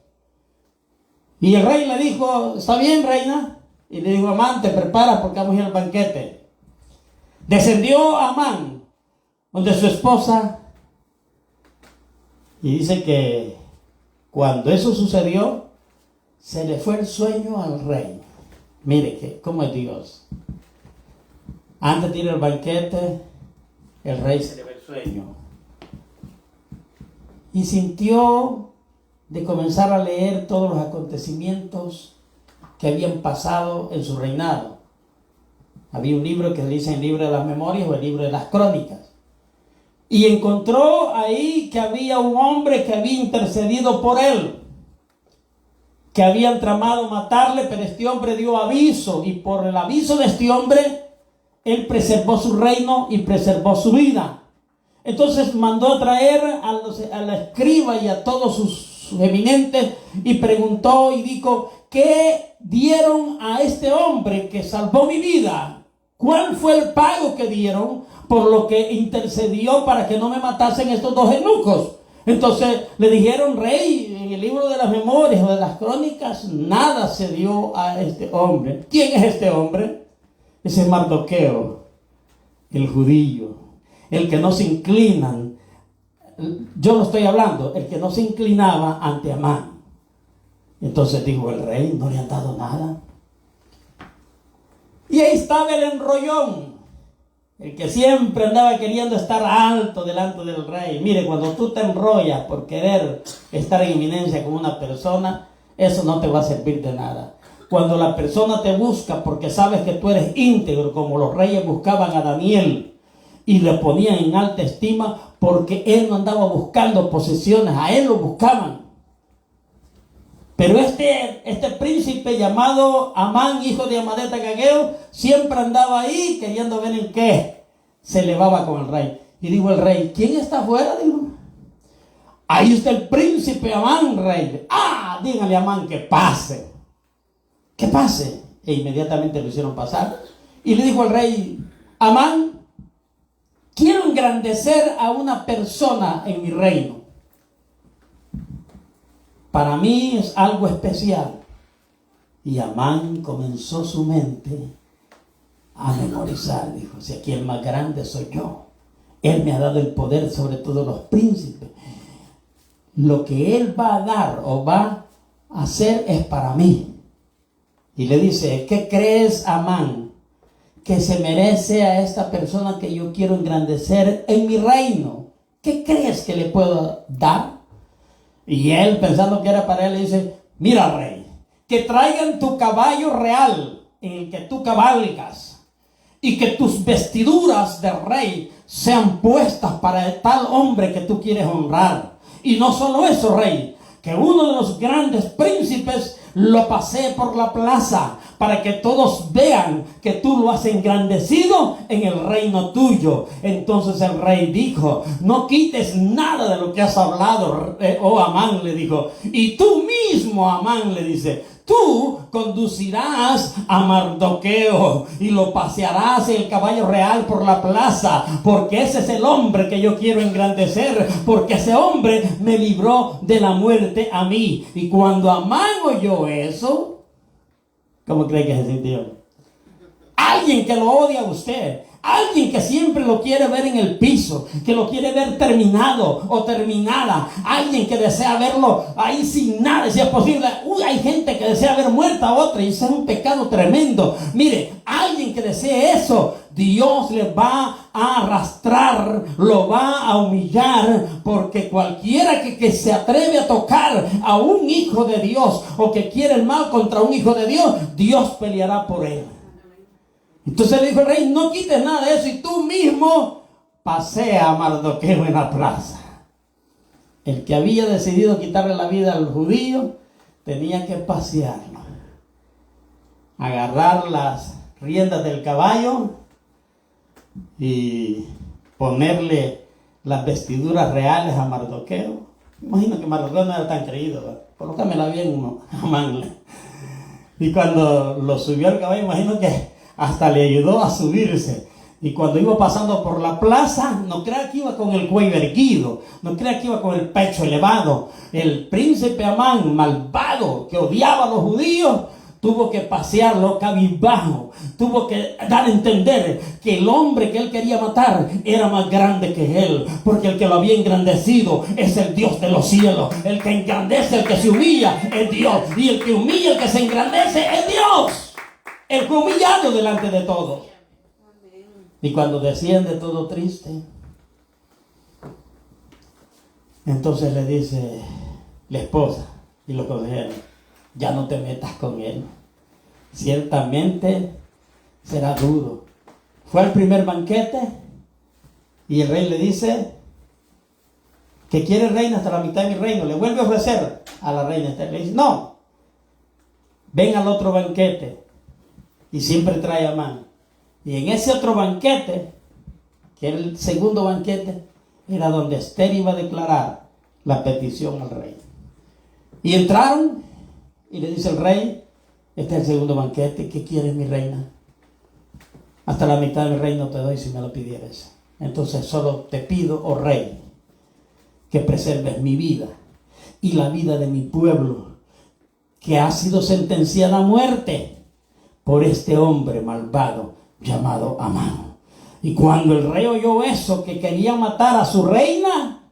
Y el rey le dijo: está bien, reina. Y le dijo: Amán, te preparas porque vamos a ir al banquete. Descendió Amán donde su esposa, y dice que cuando eso sucedió, se le fue el sueño al rey. Mire cómo es Dios. Antes de ir al banquete, el rey se le ve el sueño. Y sintió de comenzar a leer todos los acontecimientos que habían pasado en su reinado. Había un libro que se dice el libro de las memorias o el libro de las crónicas. Y encontró ahí que había un hombre que había intercedido por él, que habían tramado matarle, pero este hombre dio aviso, y por el aviso de este hombre, él preservó su reino y preservó su vida. Entonces mandó a traer a la escriba y a todos sus eminentes y preguntó y dijo: ¿qué dieron a este hombre que salvó mi vida? ¿Cuál fue el pago que dieron por lo que intercedió para que no me matasen estos dos eunucos? Entonces le dijeron: rey, en el libro de las memorias o de las crónicas nada se dio a este hombre. ¿Quién es este hombre? Ese es Mardoqueo, el judío, el que no se inclinan. Yo lo estoy hablando, el que no se inclinaba ante Amán. Entonces dijo el rey: no le han dado nada. Y ahí estaba el enrollón, el que siempre andaba queriendo estar alto delante del rey. Mire, cuando tú te enrollas por querer estar en eminencia con una persona, eso no te va a servir de nada. Cuando la persona te busca porque sabes que tú eres íntegro, como los reyes buscaban a Daniel y le ponían en alta estima, porque él no andaba buscando posesiones, a él lo buscaban. Pero este príncipe llamado Amán, hijo de Amadeta Agageo, siempre andaba ahí queriendo ver en qué se elevaba con el rey. Y dijo el rey: ¿quién está afuera? Dijo: ahí está el príncipe Amán, rey. Dígale a Amán que pase. Que pase. E inmediatamente lo hicieron pasar. Y le dijo el rey: Amán, quiero engrandecer a una persona en mi reino. Para mí es algo especial. Y Amán comenzó su mente a memorizar. Dijo: si aquí el más grande soy yo, él me ha dado el poder sobre todos los príncipes. Lo que él va a dar o va a hacer es para mí. Y le dice: ¿qué crees, Amán, que se merece a esta persona que yo quiero engrandecer en mi reino? ¿Qué crees que le puedo dar? Y él, pensando que era para él, le dice: mira, rey, que traigan tu caballo real en el que tú cabalgas, y que tus vestiduras de rey sean puestas para tal hombre que tú quieres honrar. Y no solo eso, rey, que uno de los grandes príncipes lo pasee por la plaza, para que todos vean que tú lo has engrandecido en el reino tuyo. Entonces el rey dijo: no quites nada de lo que has hablado, oh Amán, le dijo. Y tú mismo, Amán, le dice, tú conducirás a Mardoqueo y lo pasearás en el caballo real por la plaza, porque ese es el hombre que yo quiero engrandecer, porque ese hombre me libró de la muerte a mí. Y cuando Amán oyó eso, ¿cómo cree que se sintió? Alguien que lo odia a usted, alguien que siempre lo quiere ver en el piso, que lo quiere ver terminado o terminada, alguien que desea verlo ahí sin nada, si es posible. Hay gente que desea ver muerta a otra, y eso es un pecado tremendo. Mire, alguien que desee eso, Dios le va a arrastrar, lo va a humillar, porque cualquiera que se atreve a tocar a un hijo de Dios o que quiere el mal contra un hijo de Dios, Dios peleará por él. Entonces le dijo el rey: no quites nada de eso, y tú mismo pasea a Mardoqueo en la plaza. El que había decidido quitarle la vida al judío tenía que pasearlo, agarrar las riendas del caballo y ponerle las vestiduras reales a Mardoqueo. Imagino que Mardoqueo no era tan creído, ¿verdad? Colócamela bien, Amán. Y cuando lo subió al caballo, imagino que hasta le ayudó a subirse. Y cuando iba pasando por la plaza, no crea que iba con el cuello erguido, no crea que iba con el pecho elevado. El príncipe Amán, malvado, que odiaba a los judíos, tuvo que pasearlo cabizbajo, tuvo que dar a entender que el hombre que él quería matar era más grande que él, porque el que lo había engrandecido es el Dios de los cielos. El que engrandece, el que se humilla es Dios, y el que humilla, el que se engrandece es Dios. Él fue humillado delante de todos. Y cuando desciende todo triste, entonces le dice la esposa y los consejeros: ya no te metas con él. Ciertamente será duro. Fue al primer banquete y el rey le dice que quiere reina hasta la mitad de mi reino. Le vuelve a ofrecer a la reina. Le dice: no, ven al otro banquete. Y siempre trae a Amán. Y en ese otro banquete, que era el segundo banquete, era donde Esther iba a declarar la petición al rey. Y entraron y le dice el rey: este es el segundo banquete, ¿qué quieres, mi reina? Hasta la mitad de mi reino te doy si me lo pidieres. Entonces solo te pido, oh rey, que preserves mi vida y la vida de mi pueblo, que ha sido sentenciada a muerte por este hombre malvado llamado Amán. Y cuando el rey oyó eso, que quería matar a su reina,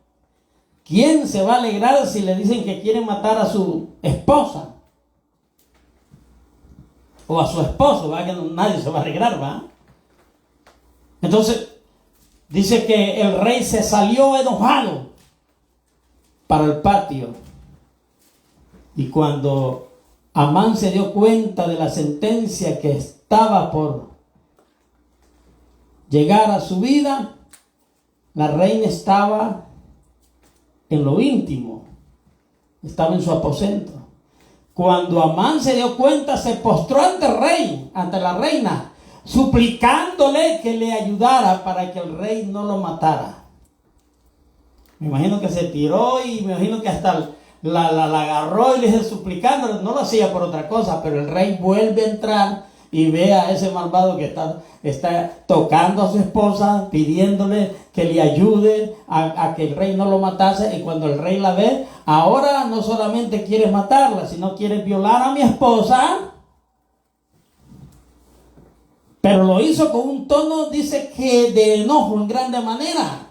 ¿quién se va a alegrar si le dicen que quieren matar a su esposa? O a su esposo, ¿va? Que nadie se va a alegrar, ¿va? Entonces, dice que el rey se salió enojado para el patio. Y cuando Amán se dio cuenta de la sentencia que estaba por llegar a su vida, la reina estaba en lo íntimo, estaba en su aposento. Cuando Amán se dio cuenta, se postró ante el rey, ante la reina, suplicándole que le ayudara para que el rey no lo matara. Me imagino que se tiró y me imagino que hasta la agarró y le dice suplicándole. No lo hacía por otra cosa, pero el rey vuelve a entrar y ve a ese malvado que está tocando a su esposa, pidiéndole que le ayude a que el rey no lo matase. Y cuando el rey la ve, ahora no solamente quiere matarla, sino quiere violar a mi esposa. Pero lo hizo con un tono, dice que de enojo en grande manera.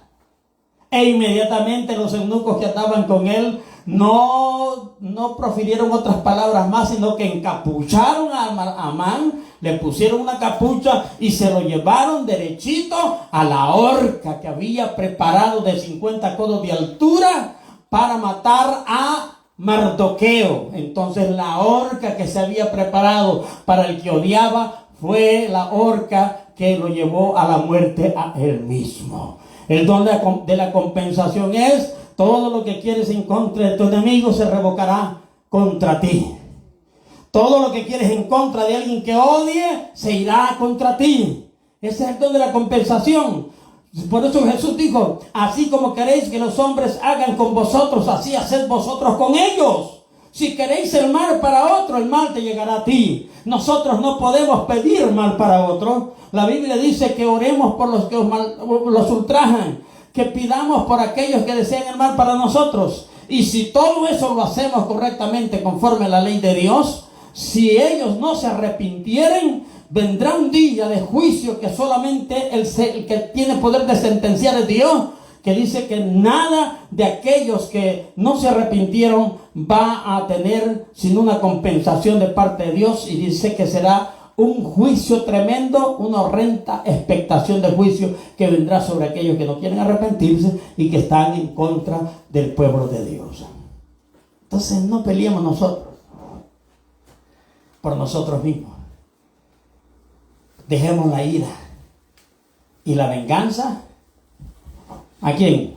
E inmediatamente los eunucos que andaban con él no profirieron otras palabras más, sino que encapucharon a Amán, le pusieron una capucha y se lo llevaron derechito a la horca que había preparado de 50 codos de altura para matar a Mardoqueo. Entonces la horca que se había preparado para el que odiaba fue la horca que lo llevó a la muerte a él mismo. El don de la compensación es: todo lo que quieres en contra de tu enemigo se revocará contra ti. Todo lo que quieres en contra de alguien que odie se irá contra ti. Ese es el don de la compensación. Por eso Jesús dijo: así como queréis que los hombres hagan con vosotros, así haced vosotros con ellos. Si queréis el mal para otro, el mal te llegará a ti. Nosotros no podemos pedir mal para otro. La Biblia dice que oremos por los que los ultrajan, que pidamos por aquellos que desean el mal para nosotros. Y si todo eso lo hacemos correctamente conforme a la ley de Dios, si ellos no se arrepintieren, vendrá un día de juicio que solamente el que tiene poder de sentenciar es Dios, que dice que nada de aquellos que no se arrepintieron va a tener sino una compensación de parte de Dios. Y dice que será un juicio tremendo, una horrenda expectación de juicio que vendrá sobre aquellos que no quieren arrepentirse y que están en contra del pueblo de Dios. Entonces no peleemos nosotros por nosotros mismos. Dejemos la ira y la venganza. ¿A quién?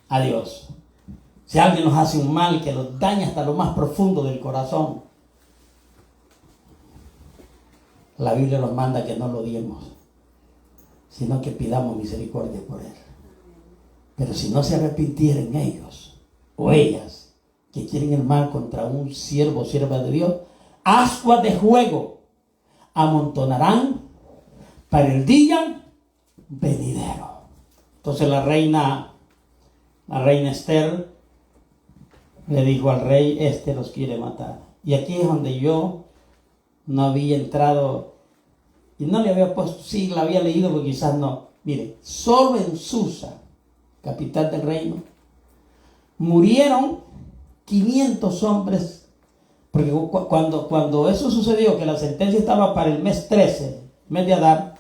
A Dios. Si alguien nos hace un mal que nos daña hasta lo más profundo del corazón, la Biblia nos manda que no lo odiemos, sino que pidamos misericordia por él. Pero si no se arrepintieren ellos o ellas que quieren el mal contra un siervo o sierva de Dios, ascuas de fuego amontonarán para el día venidero. Entonces la reina Esther le dijo al rey: este los quiere matar. Y aquí es donde yo no había entrado y no le había puesto, sí la había leído, pero quizás no. Mire, solo en Susa, capital del reino, murieron 500 hombres Porque cuando eso sucedió, que la sentencia estaba para el mes 13, mes de Adar,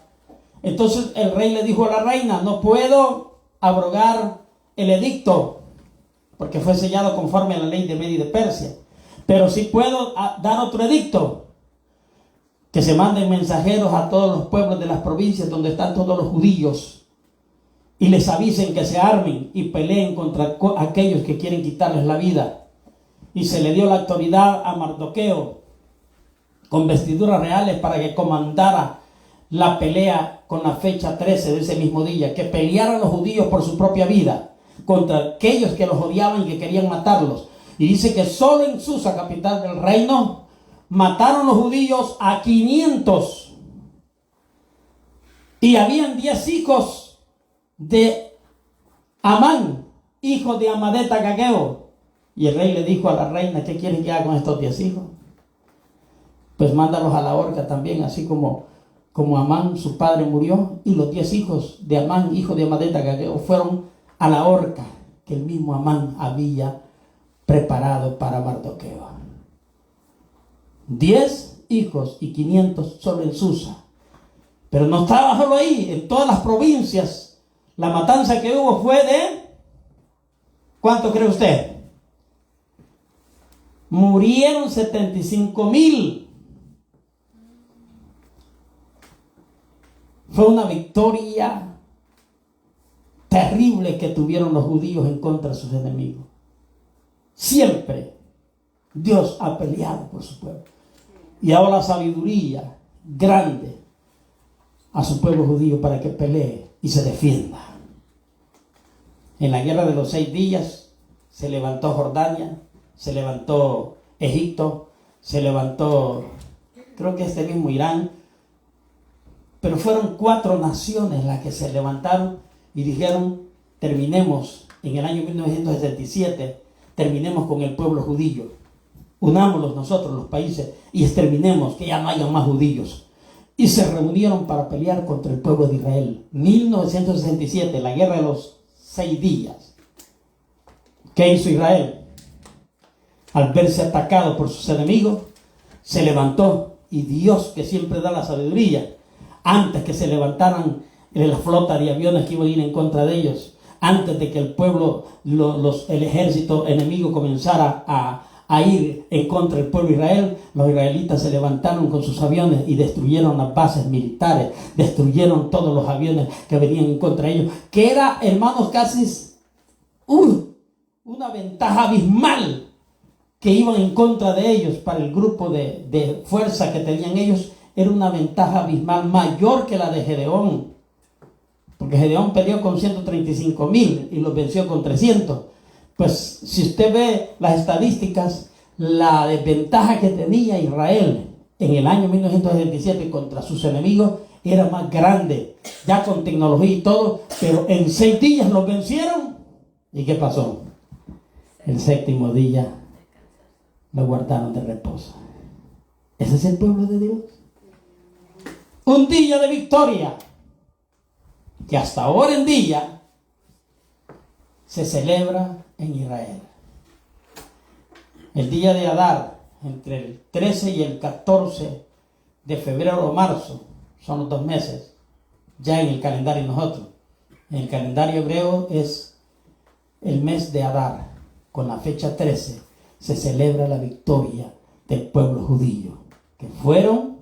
entonces el rey le dijo a la reina: no puedo abrogar el edicto, porque fue sellado conforme a la ley de Media y de Persia, pero sí puedo dar otro edicto, que se manden mensajeros a todos los pueblos de las provincias donde están todos los judíos, y les avisen que se armen y peleen contra aquellos que quieren quitarles la vida. Y se le dio la autoridad a Mardoqueo con vestiduras reales para que comandara la pelea con la fecha 13 de ese mismo día, que pelearan los judíos por su propia vida contra aquellos que los odiaban y que querían matarlos. Y dice que solo en Susa, capital del reino, mataron los judíos a 500. Y habían 10 hijos de Amán, hijo de Amadeta Agageo. Y el rey le dijo a la reina: ¿qué quieren que haga con estos 10 hijos? Pues mándalos a la horca también, así como Amán, su padre, murió, y los 10 hijos de Amán, hijo de Amadeta Agageo, fueron a la horca que el mismo Amán había preparado para Mardoqueo. 10 hijos y 500 solo en Susa. Pero no estaba solo ahí, en todas las provincias. La matanza que hubo fue de... ¿cuánto cree usted? Murieron 75,000. Fue una victoria terrible que tuvieron los judíos en contra de sus enemigos. Siempre Dios ha peleado por su pueblo. Y ahora la sabiduría grande a su pueblo judío para que pelee y se defienda. En la guerra de los 6 días se levantó Jordania, se levantó Egipto, se levantó, creo que este mismo Irán, pero fueron 4 naciones las que se levantaron y dijeron: terminemos en el año 1967, terminemos con el pueblo judío, unámonos nosotros los países y exterminemos, que ya no haya más judíos. Y se reunieron para pelear contra el pueblo de Israel. 1967, la guerra de los 6 días. ¿Qué hizo Israel? Al verse atacado por sus enemigos, se levantó, y Dios, que siempre da la sabiduría, antes que se levantaran la flota de aviones que iban a ir en contra de ellos, antes de que el pueblo, el ejército enemigo comenzara a ir en contra del pueblo de Israel, los israelitas se levantaron con sus aviones y destruyeron las bases militares, destruyeron todos los aviones que venían en contra de ellos, que era, hermanos, casi una ventaja abismal que iban en contra de ellos. Para el grupo de fuerza que tenían ellos, era una ventaja abismal mayor que la de Gedeón, porque Gedeón peleó con 135,000 y los venció con 300. Pues si usted ve las estadísticas, la desventaja que tenía Israel en el año 1977 contra sus enemigos era más grande, ya con tecnología y todo, pero en 6 días los vencieron. ¿Y qué pasó? El 7º día lo guardaron de reposo. Ese es el pueblo de Dios. Un día de victoria que hasta ahora en día se celebra en Israel. El día de Adar, entre el 13 y el 14 de febrero o marzo, son los 2 meses, ya en el calendario nosotros. En el calendario hebreo es el mes de Adar, con la fecha 13, se celebra la victoria del pueblo judío, que fueron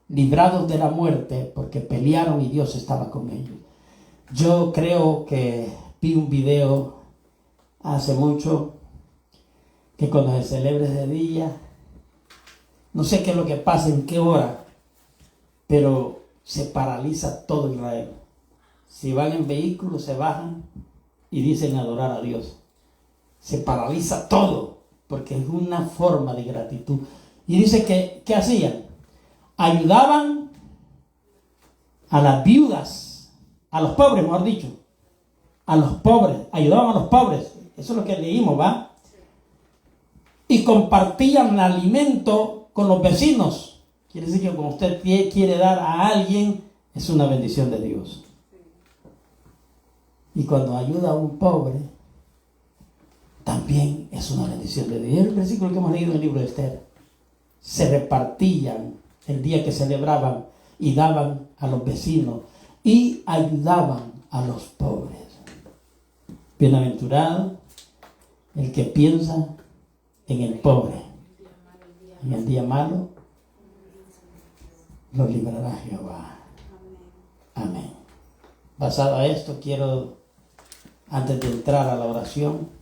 librados de la muerte porque pelearon y Dios estaba con ellos. Yo creo que vi un video hace mucho que cuando se celebra ese día, no sé qué es lo que pasa, en qué hora, pero se paraliza todo Israel. Si van en vehículos, se bajan y dicen adorar a Dios. Se paraliza todo porque es una forma de gratitud. Y dice que, ¿qué hacían? Ayudaban a las viudas, a los pobres, mejor dicho, a los pobres, ayudaban a los pobres. Eso es lo que leímos, ¿va? Y compartían el alimento con los vecinos. Quiere decir que cuando usted quiere dar a alguien, es una bendición de Dios. Y cuando ayuda a un pobre, también es una bendición de Dios. Es el versículo que hemos leído en el libro de Esther. se repartían el día que celebraban y daban a los vecinos y ayudaban a los pobres. Bienaventurado el que piensa en el pobre. En el día malo lo librará Jehová. Amén. Basado a esto, quiero, antes de entrar a la oración,